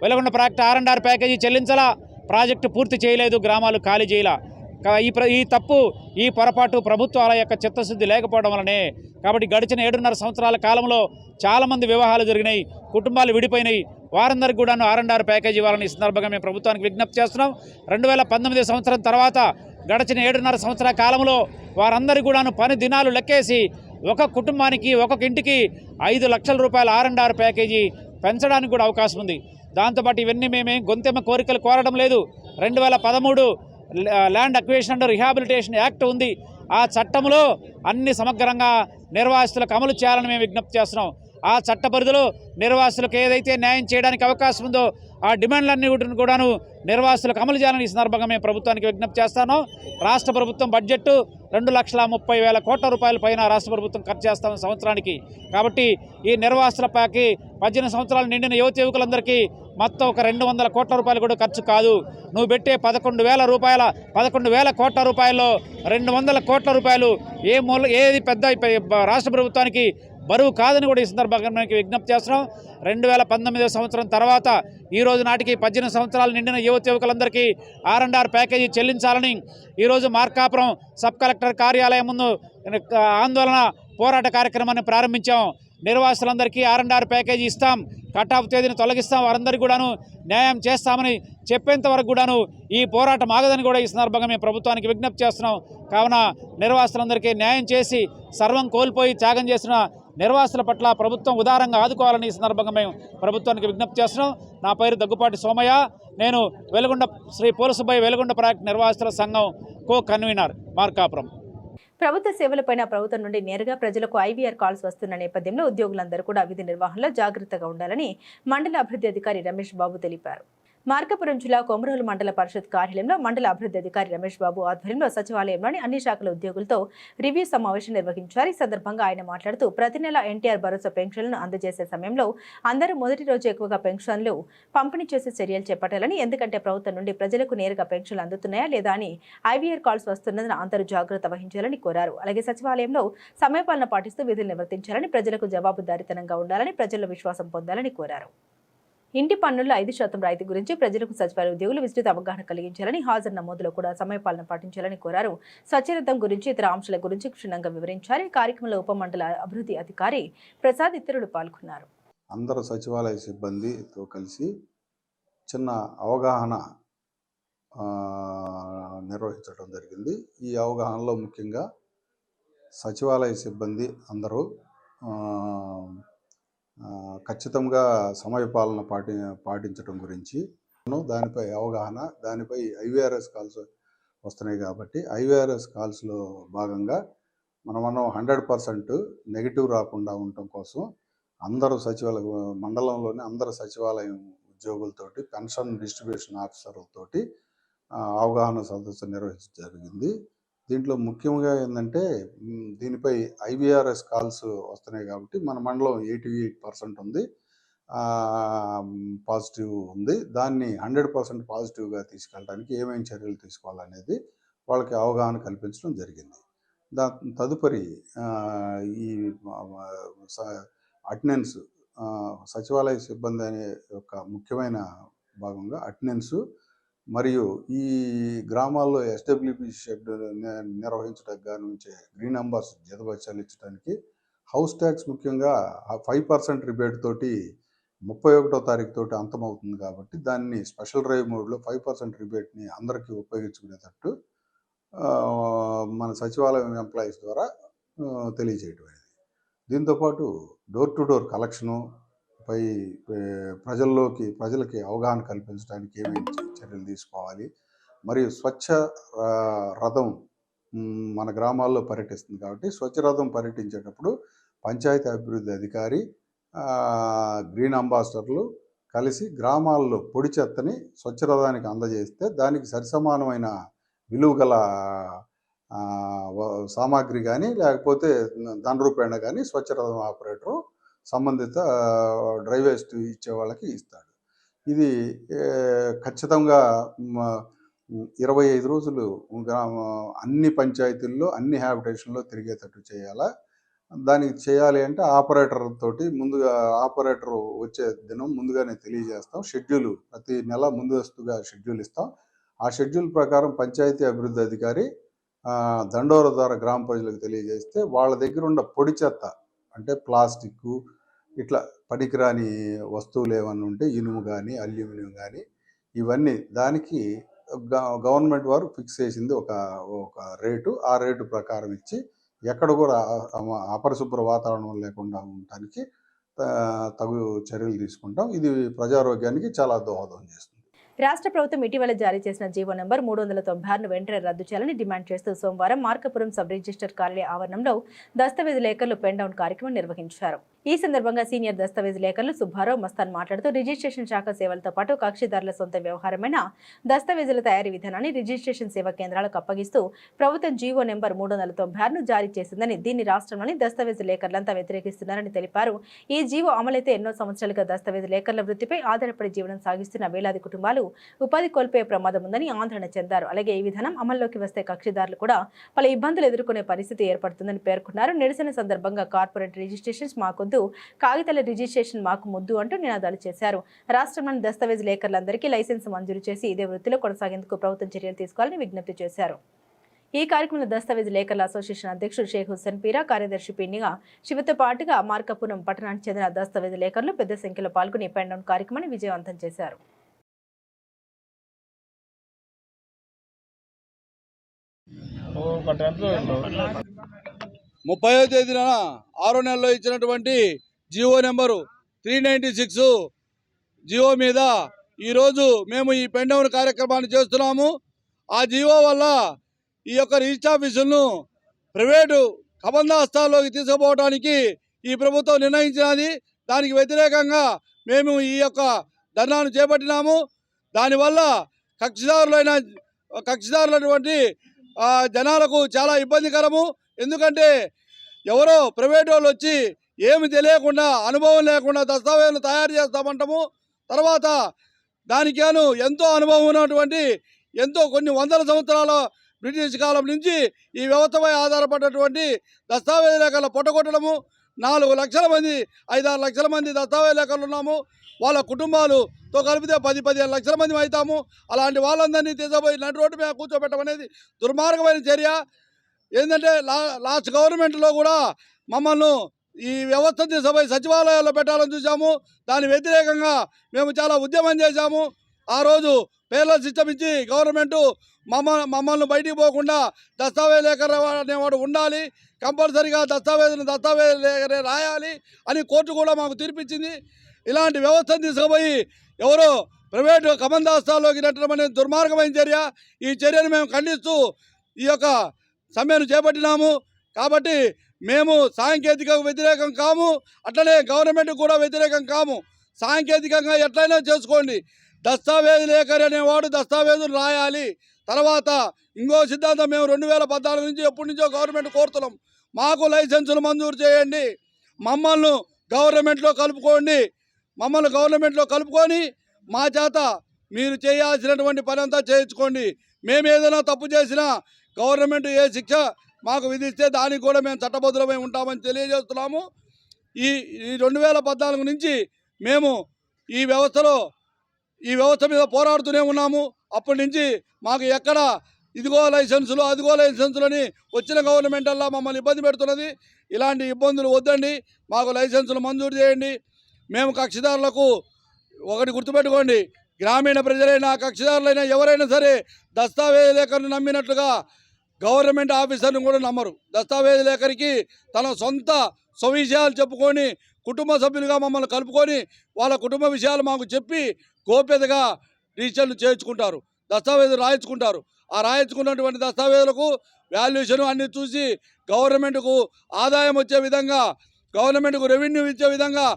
వెలుగొండ ప్రాజెక్టు R&R ప్యాకేజీ చెల్లించాలా, ప్రాజెక్టు పూర్తి చేయలేదు, గ్రామాలు ఖాళీ చేయాల. ఈ తప్పు, ఈ పొరపాటు ప్రభుత్వాల యొక్క చిత్తశుద్ధి లేకపోవడం వల్లనే. కాబట్టి గడిచిన 7.5 సంవత్సరాల కాలంలో చాలామంది వివాహాలు జరిగినాయి, కుటుంబాలు విడిపోయినాయి. వారందరికీ కూడా R&R ప్యాకేజీ ఇవ్వాలని ఈ సందర్భంగా మేము ప్రభుత్వానికి విజ్ఞప్తి చేస్తున్నాం. 2019 సంవత్సరం తర్వాత గడిచిన 7.5 సంవత్సరాల కాలంలో వారందరికీ కూడా పని దినాలు లెక్కేసి ఒక కుటుంబానికి ఒక్కొక్క ఇంటికి 5 లక్షల రూపాయల R&R ప్యాకేజీ పెంచడానికి కూడా అవకాశం ఉంది. దాంతోపాటు ఇవన్నీ మేమేం గొంతెమ్మ కోరికలు కోరడం లేదు. 2013 land acquisition and rehabilitation act ఉంది. ఆ చట్టంలో అన్ని సమగ్రంగా నిర్వాసితులకు అమలు చేయాలని మేము విజ్ఞప్తి చేస్తున్నాం. ఆ చట్ట పరిధిలో నిర్వాసితులకు ఏదైతే న్యాయం చేయడానికి అవకాశం ఉందో ఆ డిమాండ్లన్నీ కూడాను నిర్వాసితులకు అమలు చేయాలని ఈ సందర్భంగా మేము ప్రభుత్వానికి విజ్ఞప్తి చేస్తాను. రాష్ట్ర ప్రభుత్వం బడ్జెట్ 2,30,000 కోట్ల రూపాయల పైన రాష్ట్ర ప్రభుత్వం ఖర్చు చేస్తాం సంవత్సరానికి. కాబట్టి ఈ నిర్వాసితుల ప్యాకి 18 సంవత్సరాలు నిండిన యువకులందరికీ మొత్తం ఒక 200 కోట్ల రూపాయలు కూడా ఖర్చు కాదు. నువ్వు పెట్టే 11,000 కోట్ల రూపాయల్లో 200 కోట్ల రూపాయలు ఏది పెద్ద రాష్ట్ర ప్రభుత్వానికి బరువు కాదని కూడా ఈ సందర్భంగా మనకి విజ్ఞప్తి చేస్తున్నాం. 2019 సంవత్సరం తర్వాత ఈ రోజు నాటికి 18 సంవత్సరాలు నిండిన యువకులందరికీ R&R ప్యాకేజీ చెల్లించాలని ఈరోజు మార్కాపురం సబ్ కలెక్టర్ కార్యాలయం ముందు ఆందోళన పోరాట కార్యక్రమాన్ని ప్రారంభించాం. నిర్వాసితులందరికీ R&R ప్యాకేజీ ఇస్తాం, కట్ ఆఫ్ తేదీని తొలగిస్తాం, వారందరికీ కూడాను న్యాయం చేస్తామని చెప్పేంత వరకు కూడాను ఈ పోరాటం ఆగదని కూడా ఈ సందర్భంగా మేము ప్రభుత్వానికి విజ్ఞప్తి చేస్తున్నాం. కావున నిర్వాసితులందరికీ న్యాయం చేసి సర్వం కోల్పోయి త్యాగం చేసిన నిర్వాసితుల పట్ల ప్రభుత్వం ఉదారంగా ఆదుకోవాలని ఈ సందర్భంగా మేము ప్రభుత్వానికి విజ్ఞప్తి చేస్తున్నాం. నా పేరు దగ్గుపాటి సోమయ్య. నేను వెలుగొండ శ్రీ పోలసుబాయి వెలుగొండ ప్రాజెక్ట్ నిర్వాసితుల సంఘం కో కన్వీనర్ మార్కాపురం. ప్రభుత్వ సేవలపైన ప్రభుత్వం నుండి నేరుగా ప్రజలకు ఐవీఆర్ కాల్స్ వస్తున్న నేపథ్యంలో ఉద్యోగులందరూ కూడా విధి నిర్వహణలో జాగ్రత్తగా ఉండాలని మండల అభివృద్ధి అధికారి రమేష్ బాబు తెలిపారు. మార్కాపురం జిల్లా కొమరోలు మండల పరిషత్ కార్యాలయంలో మండల అభివృద్ధి అధికారి రమేష్ బాబు ఆధ్వర్యంలో సచివాలయంలోని అన్ని శాఖల ఉద్యోగులతో రివ్యూ సమావేశం నిర్వహించారు. ఈ సందర్భంగా ఆయన మాట్లాడుతూ ప్రతి నెల ఎన్టీఆర్ భరోసా పెన్షన్లను అందజేసే సమయంలో అందరూ మొదటి రోజు ఎక్కువగా పెన్షన్లు పంపిణీ చేసే చర్యలు చేపట్టాలని, ఎందుకంటే ప్రభుత్వం నుండి ప్రజలకు నేరుగా పెన్షన్లు అందుతున్నాయా లేదా అని ఐవీఆర్ కాల్స్ వస్తున్నదని అందరూ జాగ్రత్త వహించాలని కోరారు. అలాగే సచివాలయంలో సమయపాలన పాటిస్తూ విధులు నిర్వర్తించాలని, ప్రజలకు జవాబుదారీతనంగా ఉండాలని, ప్రజల్లో విశ్వాసం పొందాలని కోరారు. ఇంటి పన్నుల్లో 5% రాయితీ గురించి ప్రజలకు సచివాలయ ఉద్యోగులు విస్తృత అవగాహన కలిగించాలని, హాజరు నమోదులో కూడా సమయపాలన పాటించాలని కోరారు. స్వచ్ఛరథం గురించి ఇతర అంశాల గురించి క్షుణ్ణంగా వివరించారు. ఈ కార్యక్రమంలో ఉప మండల అభివృద్ధి అధికారి ప్రసాద్ ఇతరులు పాల్గొన్నారు. అందరూ సచివాలయ సిబ్బందితో కలిసి చిన్న అవగాహన నిర్వహించడం జరిగింది. ఈ అవగాహనలో ముఖ్యంగా సచివాలయ సిబ్బంది అందరూ ఖచ్చితంగా సమయపాలన పాటించడం గురించి, దానిపై అవగాహన, దానిపై ఐవీఆర్ఎస్ కాల్స్ వస్తున్నాయి కాబట్టి ఐవీఆర్ఎస్ కాల్స్లో భాగంగా మనం 100% నెగిటివ్ రాకుండా ఉండటం కోసం అందరూ సచివాలయ మండలంలోని అందరు సచివాలయం ఉద్యోగులతోటి పెన్షన్ డిస్ట్రిబ్యూషన్ ఆఫీసర్లతోటి అవగాహన సదస్సు నిర్వహించడం జరిగింది. దీంట్లో ముఖ్యంగా ఏంటంటే దీనిపై ఐవీఆర్ఎస్ కాల్స్ వస్తున్నాయి కాబట్టి మన మండలం 88% ఉంది, పాజిటివ్ ఉంది. దాన్ని 100% పాజిటివ్గా తీసుకెళ్ళడానికి ఏమేమి చర్యలు తీసుకోవాలనేది వాళ్ళకి అవగాహన కల్పించడం జరిగింది. తదుపరి ఈ అటెండెన్స్, సచివాలయ సిబ్బంది అనే యొక్క ముఖ్యమైన భాగంగా అటెండెన్స్ మరియు ఈ గ్రామాల్లో ఎస్డబ్ల్యూపీ షెడ్ నిర్వహించడానికి గానుంచే గ్రీన్ అంబాస్ జీతభత్యాలు ఇచ్చడానికి హౌస్ ట్యాక్స్ ముఖ్యంగా 5% రిబేట్ తోటి 31వ తారీఖు తోటి అంతమవుతుంది కాబట్టి దాన్ని స్పెషల్ డ్రైవ్ మోడ్లో 5% రిబేట్ని అందరికీ ఉపయోగించుకునేటట్టు మన సచివాలయం ఎంప్లాయీస్ ద్వారా తెలియజేయడం అనేది. దీంతోపాటు డోర్ టు డోర్ కలెక్షను పై ప్రజలకి అవగాహన కల్పించడానికి ఏమేమి చర్యలు తీసుకోవాలి, మరియు స్వచ్ఛ రథం మన గ్రామాల్లో పర్యటిస్తుంది కాబట్టి స్వచ్ఛ రథం పర్యటించేటప్పుడు పంచాయతీ అభివృద్ధి అధికారి, గ్రీన్ అంబాసిడర్లు కలిసి గ్రామాల్లో పొడి చెత్తని స్వచ్ఛ రథానికి అందజేస్తే దానికి సరిసమానమైన విలువ గల సామాగ్రి కానీ లేకపోతే ధన రూపేణ కానీ స్వచ్ఛ రథం ఆపరేటరు సంబంధిత డ్రైవేజ్ ఇచ్చే వాళ్ళకి ఇస్తాడు. ఇది ఖచ్చితంగా 25 రోజులు అన్ని పంచాయతీల్లో అన్ని హ్యాబిటేషన్లో తిరిగేటట్టు చేయాలా. దానికి చేయాలి అంటే ఆపరేటర్ తోటి ముందుగా ఆపరేటర్ వచ్చే దినం ముందుగానే తెలియజేస్తాం. షెడ్యూల్ ప్రతి నెల ముందస్తుగా షెడ్యూల్ ఇస్తాం. ఆ షెడ్యూల్ ప్రకారం పంచాయతీ అభివృద్ధి అధికారి దండోర ద్వారా గ్రామ ప్రజలకు తెలియజేస్తే వాళ్ళ దగ్గర ఉన్న పొడి చెత్త అంటే ప్లాస్టిక్ ఇట్లా పనికిరాని వస్తువులు ఏమన్నా ఉంటే ఇనుము కానీ అల్యూమినియం కానీ ఇవన్నీ దానికి గవర్నమెంట్ వారు ఫిక్స్ చేసింది ఒక రేటు. ఆ రేటు ప్రకారం ఇచ్చి ఎక్కడ కూడా అపరిశుభ్ర వాతావరణం లేకుండా ఉండటానికి తగు చర్యలు తీసుకుంటాం. ఇది ప్రజారోగ్యానికి చాలా దోహదం చేస్తుంది. రాష్ట్ర ప్రభుత్వం ఇటీవల జారీ చేసిన జీవో నంబర్ 396ను వెంటనే రద్దు చేయాలని డిమాండ్ చేస్తూ సోమవారం మార్కాపురం సబ్ రిజిస్టర్ కార్యాలయ ఆవరణంలో దస్తావేజు లేఖర్లు పెన్ డౌన్ కార్యక్రమం నిర్వహించారు. ఈ సందర్భంగా సీనియర్ దస్తావేజ్ లేఖలు సుబ్బారావు మస్తాన్ మాట్లాడుతూ రిజిస్ట్రేషన్ శాఖ సేవలతో పాటు కక్షిదారుల సొంత వ్యవహారమైన దస్తావేజుల తయారీ విధానాన్ని రిజిస్ట్రేషన్ సేవా కేంద్రాలకు అప్పగిస్తూ ప్రభుత్వం జీవో నెంబర్ 396ను జారీ చేసిందని, దీన్ని రాష్ట్రంలోని దస్తావేజ్ లేఖర్లంతా వ్యతిరేకిస్తున్నారని తెలిపారు. ఈ జీవో అమలైతే ఎన్నో సంవత్సరాలుగా దస్తావేజ్ లేఖర్ల వృత్తిపై ఆధారపడి జీవనం సాగిస్తున్న వేలాది కుటుంబాలు ఉపాధి కోల్పోయే ప్రమాదం ఉందని ఆందోళన చెందారు. అలాగే ఈ విధానం అమల్లోకి వస్తే కక్షిదారులు కూడా పలు ఇబ్బందులు ఎదుర్కొనే పరిస్థితి ఏర్పడుతుందని పేర్కొన్నారు. నిరసన సందర్భంగా కార్పొరేట్ రిజిస్ట్రేషన్స్ మాకొద్దు, కాగితాల రిజిస్ట్రేషన్ మాకు ముద్దు అంటూ నినాదాలు చేశారు. రాష్ట్రంలోని దస్తావేజ్ లేఖర్లందరికీ లైసెన్స్ మంజూరు చేసి ఇదే వృత్తిలో కొనసాగేందుకు ప్రభుత్వం చర్యలు తీసుకోవాలని విజ్ఞప్తి చేశారు. ఈ కార్యక్రమంలో దస్తావేజ్ లేఖర్ల అసోసియేషన్ అధ్యక్షుడు షేక్ హుస్సేన్ పీరా, కార్యదర్శి పిన్నిగా శివతో పాటుగా మార్కాపురం పట్టణానికి చెందిన దస్తావేజ్ లేఖర్లు పెద్ద సంఖ్యలో పాల్గొని పెన్ డౌన్ కార్యక్రమాన్ని విజయవంతం చేశారు. 30వ తేదీన 6వ నెలలో ఇచ్చినటువంటి జియో నెంబరు 396 జియో మీద ఈరోజు మేము ఈ పెన్ డౌన్ కార్యక్రమాన్ని చేస్తున్నాము. ఆ జియో వల్ల ఈ యొక్క రిజిస్టర్ ఆఫీసులను ప్రైవేటు కబంధాస్తాల్లోకి తీసుకుపోవడానికి ఈ ప్రభుత్వం నిర్ణయించినది. దానికి వ్యతిరేకంగా మేము ఈ యొక్క ధర్నాను చేపట్టినాము. దానివల్ల కక్షిదారులైనటువంటి జనాలకు చాలా ఇబ్బందికరము. ఎందుకంటే ఎవరో ప్రైవేట్ వాళ్ళు వచ్చి ఏమి తెలియకుండా, అనుభవం లేకుండా దస్తావేజులు తయారు చేస్తామంటాము. తర్వాత దానికి ఎంతో అనుభవం ఉన్నటువంటి, ఎంతో కొన్ని వందల సంవత్సరాల బ్రిటిష్ కాలం నుంచి ఈ వ్యవస్థపై ఆధారపడినటువంటి దస్తావేజ్ లేఖలు పొట్టగొట్టడము. 4 లక్షల మంది 5-6 లక్షల మంది దస్తావేజ్ లేఖలు ఉన్నాము. వాళ్ళ కుటుంబాలతో కలిపితే 10-15 లక్షల మంది అవుతాము. అలాంటి వాళ్ళందరినీ తీసుకుపోయి నడి రోడ్డు మీద కూర్చోబెట్టమనేది దుర్మార్గమైన చర్య. ఏంటంటే లాస్ట్ గవర్నమెంట్లో కూడా మమ్మల్ని ఈ వ్యవస్థ తీసుకుపోయి సచివాలయాల్లో పెట్టాలని చూసాము. దాని వ్యతిరేకంగా మేము చాలా ఉద్యమం చేశాము. ఆ రోజు పేర్ల సిస్టమ్ ఇచ్చి గవర్నమెంటు మమ్మల్ని బయటికి పోకుండా దస్తావేజ్ లేఖర్ అనేవాడు ఉండాలి, కంపల్సరీగా దస్తావేజ్ లేఖరే రాయాలి అని కోర్టు కూడా మాకు తీర్పిచ్చింది. ఇలాంటి వ్యవస్థను తీసుకుపోయి ఎవరో ప్రైవేటు కబంధాస్తాల్లోకి నెట్టడం అనేది దుర్మార్గమైన చర్య. ఈ చర్యను మేము ఖండిస్తూ ఈ యొక్క సమ్మెను చేపట్టినాము. కాబట్టి మేము సాంకేతిక వ్యతిరేకం కాము, అట్లనే గవర్నమెంట్ కూడా వ్యతిరేకం కాము. సాంకేతికంగా ఎట్లయినా చేసుకోండి. దస్తావేజ్ లేఖరి అనేవాడు దస్తావేజులు రాయాలి. తర్వాత ఇంకో సిద్ధాంతం, మేము 2014 నుంచి ఎప్పటి నుంచో గవర్నమెంట్ కోరుతున్నాం, మాకు లైసెన్సులు మంజూరు చేయండి, మమ్మల్ని గవర్నమెంట్లో కలుపుకోండి, మమ్మల్ని గవర్నమెంట్లో కలుపుకొని మా చేత మీరు చేయాల్సినటువంటి పని అంతా చేయించుకోండి. మేము ఏదైనా తప్పు చేసినా గవర్నమెంట్ ఏ శిక్ష మాకు విధిస్తే దానికి కూడా మేము చట్టబద్ధులమై ఉంటామని తెలియజేస్తున్నాము. ఈ 2014 నుంచి మేము ఈ వ్యవస్థ మీద పోరాడుతూనే ఉన్నాము. అప్పటి నుంచి మాకు ఎక్కడ ఇదిగో లైసెన్సులు అదిగో లైసెన్సులు అని వచ్చిన గవర్నమెంట్ అలా మమ్మల్ని ఇబ్బంది పెడుతున్నది. ఇలాంటి ఇబ్బందులు వద్దండి, మాకు లైసెన్సులు మంజూరు చేయండి. మేము కక్షిదారులకు ఒకటి గుర్తుపెట్టుకోండి, గ్రామీణ ప్రజలైనా కక్షిదారులైనా ఎవరైనా సరే దస్తావేజ్ లేఖను నమ్మినట్లుగా గవర్నమెంట్ ఆఫీసర్ని కూడా నమ్మరు. దస్తావేజ్ లేఖరికి తన సొంత స్వవిషయాలు చెప్పుకొని కుటుంబ సభ్యులుగా మమ్మల్ని కలుపుకొని వాళ్ళ కుటుంబ విషయాలు మాకు చెప్పి గోప్యతగా రిజిస్టర్లు చేయించుకుంటారు, దస్తావేజులు రాయించుకుంటారు. ఆ రాయించుకున్నటువంటి దస్తావేజులకు వాల్యుయేషన్ అన్ని చూసి గవర్నమెంట్కు ఆదాయం వచ్చే విధంగా, గవర్నమెంట్కు రెవెన్యూ ఇచ్చే విధంగా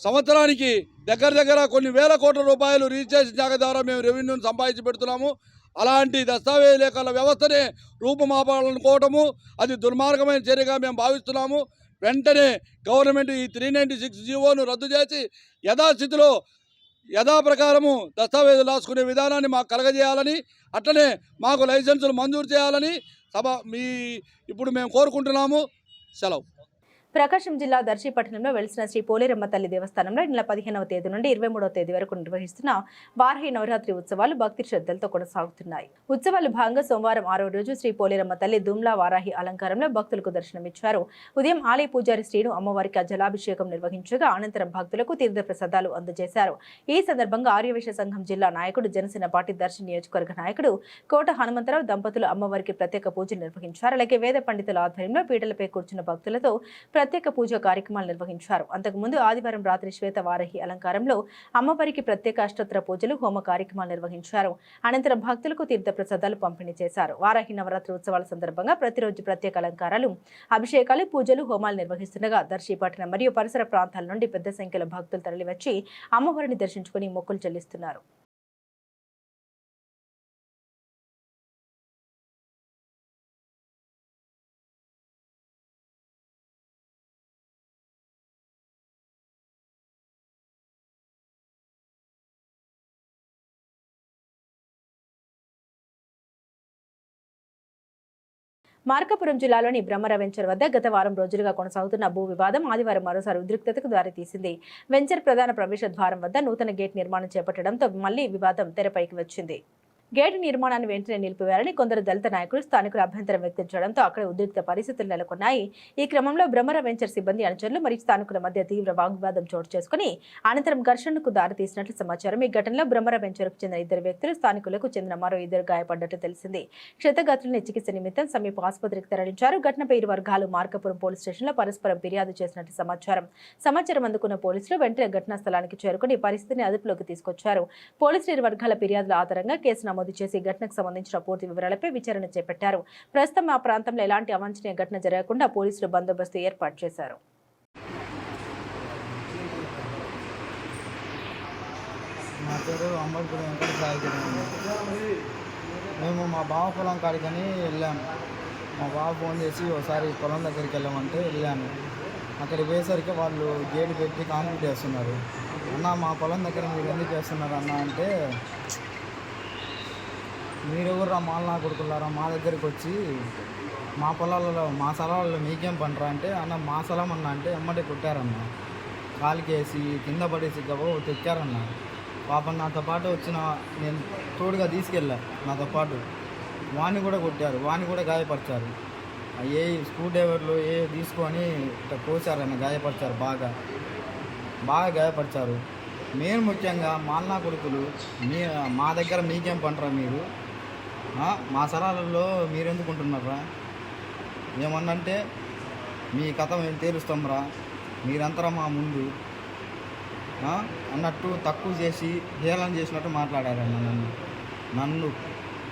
సంవత్సరానికి దగ్గర కొన్ని వేల కోట్ల రూపాయలు రిజిస్ట్రేషన్ శాఖ ద్వారా మేము రెవెన్యూని సంపాదించి పెడుతున్నాము. అలాంటి దస్తావేజ్ లేఖల వ్యవస్థనే రూపుమాపాలనుకోవటము అది దుర్మార్గమైన చర్యగా మేము భావిస్తున్నాము. వెంటనే గవర్నమెంట్ ఈ 396 జీవోను రద్దు చేసి యథాస్థితిలో యథాప్రకారము దస్తావేజులు రాసుకునే విధానాన్ని మాకు కలగజేయాలని, అట్లనే మాకు లైసెన్సులు మంజూరు చేయాలని ఇప్పుడు మేము కోరుకుంటున్నాము. సెలవు. ప్రకాశం జిల్లా దర్శి పట్టణంలో వెలిసిన శ్రీ పోలేరమ్మ తల్లి దేవస్థానంలో ఈ నెల 15వ తేదీ నుండి 23వ తేదీ వరకు నిర్వహిస్తున్న వార్హి నవరాత్రి ఉత్సవాలు భక్తి శ్రద్ధలతో కొనసాగుతున్నాయి. ఉత్సవాలు భాగంగా సోమవారం 6వ రోజు శ్రీ పోలేరమ్మ తల్లి దుమ్లా వారాహి అలంకారంలో భక్తులకు దర్శనమిచ్చారు. ఉదయం ఆలయ పూజారి శ్రీను అమ్మవారికి జలాభిషేకం నిర్వహించగా అనంతరం భక్తులకు తీర్థ ప్రసాదాలు అందజేశారు. ఈ సందర్భంగా ఆర్యవైశ్య సంఘం జిల్లా నాయకుడు, జనసేన పార్టీ దర్శి నియోజకవర్గ నాయకుడు కోట హనుమంతరావు దంపతులు అమ్మవారికి ప్రత్యేక పూజలు నిర్వహించారు. అలాగే వేద పండితుల ఆధ్వర్యంలో పీటలపై కూర్చున్న భక్తులతో ప్రత్యేక పూజ కార్యక్రమాలు నిర్వహించారు. అంతకుముందు ఆదివారం రాత్రి శ్వేత వారాహి అలంకారంలో అమ్మవారికి ప్రత్యేక అష్టోత్తర పూజలు, హోమ కార్యక్రమాలు నిర్వహించారు. అనంతరం భక్తులకు తీర్థ ప్రసాదాలు పంపిణీ చేశారు. వారాహి నవరాత్రి ఉత్సవాల సందర్భంగా ప్రతిరోజు ప్రత్యేక అలంకారాలు, అభిషేకాలు, పూజలు, హోమాలు నిర్వహిస్తుండగా దర్శి పట్టణం మరియు పరిసర ప్రాంతాల నుండి పెద్ద సంఖ్యలో భక్తులు తరలివచ్చి అమ్మవారిని దర్శించుకుని మొక్కులు చెల్లిస్తున్నారు. మార్కాపురం జిల్లాలోని బ్రహ్మర వెంచర్ వద్ద గత వారం రోజులుగా కొనసాగుతున్న భూ వివాదం ఆదివారం మరోసారి ఉద్రిక్తతకు దారితీసింది. వెంచర్ ప్రధాన ప్రవేశ ద్వారం వద్ద నూతన గేట్ నిర్మాణం చేపట్టడంతో మళ్లీ వివాదం తెరపైకి వచ్చింది. గేటు నిర్మాణాన్ని వెంటనే నిలిపివేయాలని కొందరు దళిత నాయకులు, స్థానికులు అభ్యంతరం వ్యక్తం చేయడంతో అక్కడ ఉద్రిక్త పరిస్థితులు నెలకొన్నాయి. ఈ క్రమంలో బ్రహ్మర వెంచర్ సిబ్బంది, అనుచరులు మరియు స్థానికుల మధ్య తీవ్ర వాగ్వివాదం చోటు చేసుకుని అనంతరం ఘర్షణకు దారితీసినట్లు సమాచారం. ఈ ఘటనలో బ్రహ్మర వెంచర్కు చెందిన 2 వ్యక్తులు, స్థానికులకు చెందిన మరో 2 గాయపడ్డట్లు తెలిసింది. క్షతగాత్రులను చికిత్స నిమిత్తం సమీప ఆసుపత్రికి తరలించారు. ఘటనపై ఇరు వర్గాలు మార్కాపురం పోలీస్ స్టేషన్లో పరస్పరం ఫిర్యాదు చేసినట్లు సమాచారం అందుకున్న పోలీసులు వెంటనే ఘటనా స్థలానికి చేరుకుని పరిస్థితిని అదుపులోకి తీసుకొచ్చారు. పోలీసులు ఇరు వర్గాల ఫిర్యాదుల ఆధారంగా కేసు నమోదు చేసి ఘటనకు సంబంధించిన పూర్తి వివరాలపై విచారణ చేపట్టారు. ప్రస్తుతం ఆ ప్రాంతంలో ఎలాంటి అవాంఛనీయ ఘటన జరగకుండా పోలీసులు బందోబస్తు ఏర్పాటు చేశారు. నా పేరు అంబర్పూడి వెంకట సాయి. మేము మా బావ పొలం కాడికని వెళ్ళాము. మా బావ ఫోన్ చేసి ఒకసారి పొలం దగ్గరికి వెళ్ళామంటే వెళ్ళాను. అక్కడికి పోయేసరికి వాళ్ళు గేటు పెట్టి కాంక్రీట్ వేస్తున్నారు. అన్న మా పొలం దగ్గర మీరు ఎందుకు వేస్తున్నారు అన్న అంటే, మీరెవరు మాలనా కొడుకులారా మా దగ్గరికి వచ్చి మా పొలాలలో మా స్థలాలలో మీకేం పంటరా అంటే, అన్న మా స్థలం అన్న అంటే ఎమ్మటే కొట్టారన్న. కాలికేసి కింద పడేసి గబో తెచ్చారన్న. పాపం నాతో పాటు వచ్చిన నేను తోడుగా తీసుకెళ్ళా, నాతో పాటు వాణ్ణి కూడా కొట్టారు, వాణ్ణి కూడా గాయపరిచారు. ఏ స్క్రూ డ్రైవర్లు తీసుకొని ఇట్లా కోసారన్న, గాయపరిచారు, బాగా గాయపరిచారు. మెయిన్ ముఖ్యంగా మాలనా కొడుకులు మా దగ్గర మీకేం పంటరా, మీరు మా స్థలాలలో మీరెందుకుంటున్నారా, ఏమన్నంటే మీ కథ మేము తేలుస్తాంరా, మీరంతరా మా ముందు అన్నట్టు తక్కువ చేసి హేళన చేసినట్టు మాట్లాడారన్న. నన్ను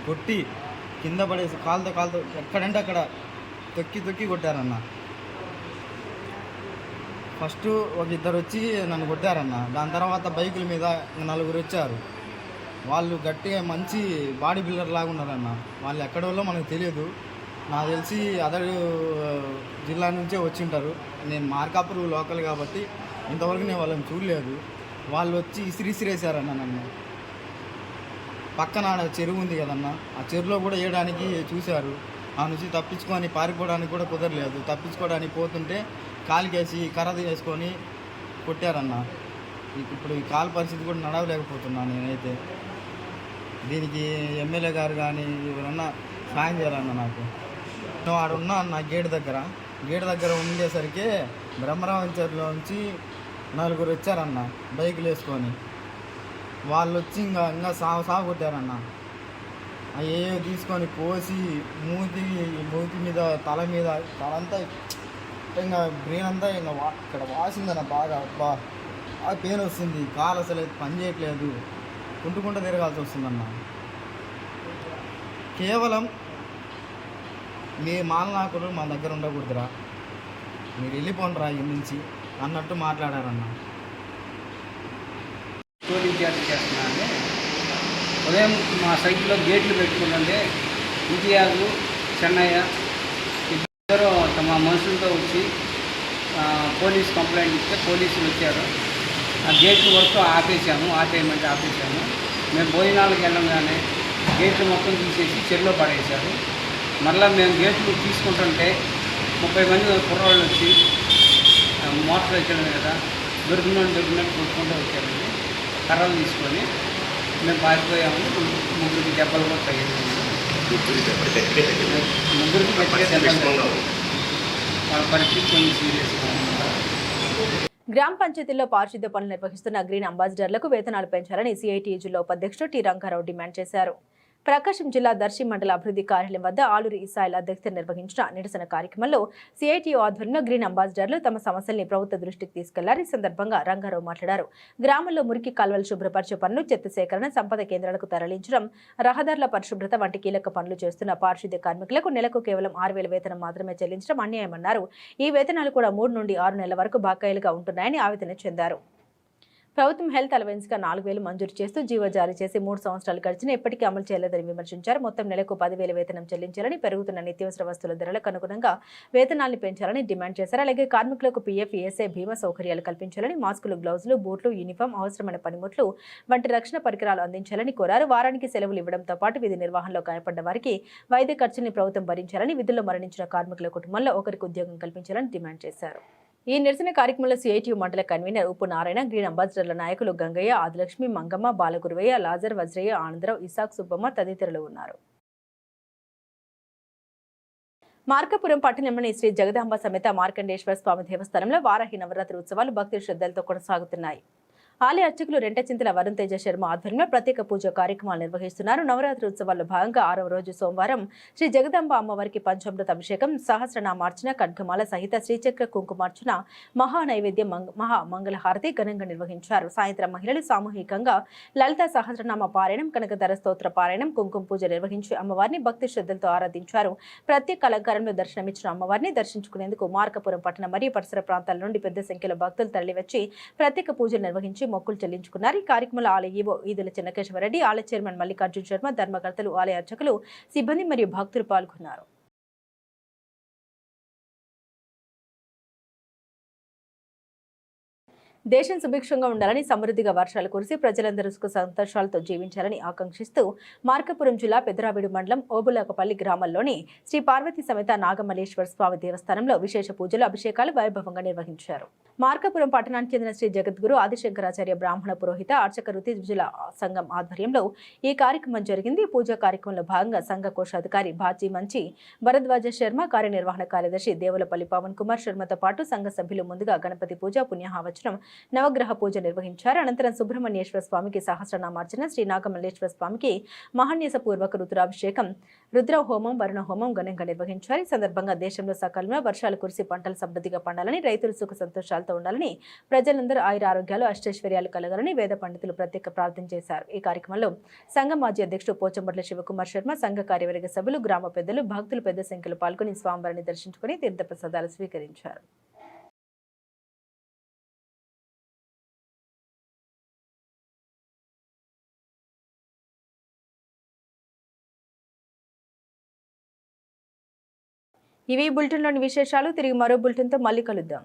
కొట్టి కింద పడేసి కాలుతో ఎక్కడంటే అక్కడ తొక్కి కొట్టారన్న. ఫస్ట్ ఒక 2 వచ్చి నన్ను కొట్టారన్న. దాని తర్వాత బైకుల మీద 4 వచ్చారు. వాళ్ళు గట్టిగా మంచి బాడీ బిల్డర్ లాగా ఉన్నారన్న. వాళ్ళు ఎక్కడోళ్ళో మనకు తెలియదు. నాకు తెలిసి అదర్ జిల్లా నుంచే వచ్చి ఉంటారు. నేను మార్కాపురం లోకల్ కాబట్టి ఇంతవరకు నేను వాళ్ళని చూడలేదు. వాళ్ళు వచ్చి ఇసిరేసారన్న నన్ను. పక్కన చెరువు ఉంది కదన్న, ఆ చెరువులో కూడా వేయడానికి చూశారు. ఆ నుంచి తప్పించుకొని పారిపోవడానికి కూడా కుదరలేదు. తప్పించుకోవడానికి పోతుంటే కాలికేసి కర్ర వేసుకొని కొట్టారన్న. ఇప్పుడు ఈ కాలు పరిస్థితి కూడా నడవలేకపోతున్నాను నేనైతే. దీనికి ఎమ్మెల్యే గారు కానీ ఎవరన్నా సాయం చేయాలన్న. నాకు ఆడున్నా అన్న గేట్ దగ్గర ఉండేసరికి బ్రహ్మరావంచర్లోంచి 4 వచ్చారన్న బైకులు వేసుకొని. వాళ్ళు వచ్చి ఇంకా సాగు కొట్టారన్న. అవి తీసుకొని కోసి మూతి మీద తలంతా ఇంకా బ్రెయిన్ అంతా ఇంకా ఇక్కడ వాసిందన్న. బాగా పెయిన్ వస్తుంది. కాలు అసలు పని చేయట్లేదు. కుంటుకుంటూ తిరగాల్సి వస్తుందన్న. కేవలం మీ మాలనాకులు మా దగ్గర ఉండకూడదురా, మీరు వెళ్ళిపోండిరా ఈ నుంచి అన్నట్టు మాట్లాడారన్న. విద్యార్థి చేస్తున్నాను. ఉదయం మా సైట్లో గేట్లు పెట్టుకుంటుంటే ఇంతియాజు, చెన్నయ్య ఇద్దరు తమ మనుషులతో వచ్చి పోలీస్ కంప్లైంట్ ఇస్తే పోలీసులు వచ్చారు. ఆ గేట్లు వరకు ఆపేయమంటే ఆపేసాము. మేము భోజనాలకు వెళ్ళంగానే గేట్లు మొత్తం తీసేసి చెరువులో పడేశారు. మరలా మేము గేట్లు తీసుకుంటుంటే 30 మంది కుర్రాళ్ళు వచ్చి మోటార్ సైకిల్ మీద దొరికినట్టు కొట్టుకుంటూ వచ్చారండి. కర్రలు తీసుకొని మేము పారిపోయాము. 3 దెబ్బలు కూడా తగిలింది. 3 గట్టిగా దెబ్బలు. వాళ్ళ పరిస్థితి కొంచెం సీరియస్గా ఉంది. గ్రామ పంచాయతీల్లో పారిశుద్ధ్య పనులు నిర్వహిస్తున్న గ్రీన్ అంబాసిడర్లకు వేతనాలు పెంచాలని సిఐటియు జిల్లా ఉపాధ్యక్షుడు టి రంగారావు డిమాండ్ చేశారు. ప్రకాశం జిల్లా దర్శి మండల అభివృద్ధి కార్యాలయం వద్ద ఆలూరి ఇసాయిల్ అధ్యక్షతన నిర్వహించిన నిరసన కార్యక్రమంలో సిఐటియు ఆధ్వర్యంలో గ్రీన్ అంబాసిడర్లు తమ సమస్యల్ని ప్రభుత్వ దృష్టికి తీసుకెళ్లారు. ఈ సందర్భంగా రంగారావు మాట్లాడారు. గ్రామంలో మురికి కాల్వలు శుభ్రపరిచే పనులు, చెత్త సేకరణ, సంపద కేంద్రాలకు తరలించడం, రహదారుల పరిశుభ్రత వంటి కీలక పనులు చేస్తున్న పారిశుద్ధ్య కార్మికులకు నెలకు కేవలం 6,000 వేతనం మాత్రమే చెల్లించడం అన్యాయమన్నారు. ఈ వేతనాలు కూడా 3 నుండి 6 నెలల వరకు బకాయిలుగా ఉంటున్నాయని ఆవేదన చెందారు. ప్రభుత్వం హెల్త్ అలవెన్స్ గా 4,000 మంజూరు చేస్తూ జీవో జారీ చేసి 3 సంవత్సరాలు గడిచినా ఇప్పటికీ అమలు చేయలేదని విమర్శించారు. మొత్తం నెలకు 10,000 వేతనం చెల్లించాలని, పెరుగుతున్న నిత్యావసర వస్తువుల ధరలకు అనుగుణంగా వేతనాల్ని పెంచాలని డిమాండ్ చేశారు. అలాగే కార్మికులకు పీఎఫ్, ఈఎస్ఐ, బీమా సౌకర్యాలు కల్పించాలని, మాస్కులు, గ్లౌజులు, బూట్లు, యూనిఫామ్, అవసరమైన పనిముట్లు వంటి రక్షణ పరికరాలు అందించాలని కోరారు. వారానికి సెలవులు ఇవ్వడంతో పాటు విధి నిర్వహణలో గాయపడ్డ వారికి వైద్య ఖర్చుల్ని ప్రభుత్వం భరించాలని, విధుల్లో మరణించిన కార్మికుల కుటుంబంలో ఒకరికి ఉద్యోగం కల్పించాలని డిమాండ్ చేశారు. ఈ నిరసన కార్యక్రమంలో సిఐటియు మండల కన్వీనర్ ఉప్పు నారాయణ, గ్రీన్ అంబాసిడర్ల నాయకులు గంగయ్య, ఆదిలక్ష్మి, మంగమ్మ, బాలగురువయ్య, లాజర్, వజ్రయ్య, ఆనందరావు, ఇసాక్, సుబ్బమ్మ తదితరులు ఉన్నారు. మార్కాపురం పట్టణంలోని శ్రీ జగదాంబ సమేత మార్కండేశ్వర స్వామి దేవస్థానంలో వారాహి నవరాత్రి ఉత్సవాలు భక్తి శ్రద్ధలతో కొనసాగుతున్నాయి. ఆలయ అర్చకులు రెంటచింతల వరుణ్ తేజ శర్మ ఆధ్వర్యంలో ప్రత్యేక పూజ కార్యక్రమాలు నిర్వహిస్తున్నారు. నవరాత్రి ఉత్సవాల్లో భాగంగా 6వ రోజు సోమవారం శ్రీ జగదాంబ అమ్మవారికి పంచామృత అభిషేకం, సహస్రనామార్చన, ఖడ్గమాల సహిత శ్రీచక్ర కుంకుమార్చన, మహానైవేద్యం, మహామంగళహారతి ఘనంగా నిర్వహించారు. సాయంత్రం మహిళలు సామూహికంగా లలిత సహస్రనామ పారాయణం, కనకధర స్తోత్ర పారాయణం, కుంకుమ పూజ నిర్వహించి అమ్మవారిని భక్తి శ్రద్ధలతో ఆరాధించారు. ప్రత్యేక అలంకారంలో దర్శనమిచ్చిన అమ్మవారిని దర్శించుకునేందుకు మార్కాపురం పట్టణం మరియు పరిసర ప్రాంతాల నుండి పెద్ద సంఖ్యలో భక్తులు తరలివచ్చి ప్రత్యేక పూజలు నిర్వహించి మొక్కులు చెల్లించుకున్నారు. ఈ కార్యక్రమంలో ఆలయ ఈవో ఈదుల చెన్నకేశ్వరరెడ్డి, ఆలయ చైర్మన్ మల్లికార్జున శర్మ, ధర్మకర్తలు, ఆలయ అర్చకులు, సిబ్బంది మరియు భక్తులు పాల్గొన్నారు. దేశం సుభిక్షంగా ఉండాలని, సమృద్ధిగా వర్షాలు కురిసి ప్రజలందరూ సుఖ సంతోషాలతో జీవించాలని ఆకాంక్షిస్తూ మార్కాపురం జిల్లా పెదరావిడు మండలం ఓబులాకపల్లి గ్రామంలోని శ్రీ పార్వతీ సమేత నాగమల్లేశ్వర స్వామి దేవస్థానంలో విశేష పూజలు, అభిషేకాలు వైభవంగా నిర్వహించారు. మార్కాపురం పట్టణానికి చెందిన శ్రీ జగద్గురు ఆదిశంకరాచార్య బ్రాహ్మణ పురోహిత అర్చక రుతిజుల సంఘం ఆధ్వర్యంలో ఈ కార్యక్రమం జరిగింది. పూజా కార్యక్రమంలో భాగంగా సంఘ కోశాధికారి బాజీ మంచి భరద్వాజ శర్మ, కార్యనిర్వహణ కార్యదర్శి దేవులపల్లి పవన్ కుమార్ శర్మతో పాటు సంఘ సభ్యులు ముందుగా గణపతి పూజ, పుణ్యాహవచనం, నవగ్రహ పూజ నిర్వహించారు. అనంతరం సుబ్రహ్మణ్యేశ్వర స్వామికి సహస్రనామార్చన, శ్రీ నాగమల్లేశ్వర స్వామికి మహాన్యాస పూర్వక రుద్రాభిషేకం, రుద్ర హోమం, వరుణ హోమం ఘనంగా నిర్వహించారు. ఈ సందర్భంగా దేశంలో సకాలంలో వర్షాలు కురిసి పంటలు సమృద్ధిగా పండాలని, రైతులు సుఖ సంతోషాలతో ఉండాలని, ప్రజలందరూ ఆయుర ఆరోగ్యాలు, అష్టైశ్వర్యాలు కలగాలని వేద పండితులు ప్రత్యేక ప్రార్థన చేశారు. ఈ కార్యక్రమంలో సంఘ మాజీ అధ్యక్షుడు పోచంబట్ల శివకుమార్ శర్మ, సంఘ కార్యవర్గ సభ్యులు, గ్రామ పెద్దలు, భక్తులు పెద్ద సంఖ్యలో పాల్గొని స్వామివారిని దర్శించుకుని తీర్థప్రసాదాలు స్వీకరించారు. ఇవి బులెటిన్లోని విశేషాలు. తిరిగి మరో బులెటిన్తో మళ్ళీ కలుద్దాం.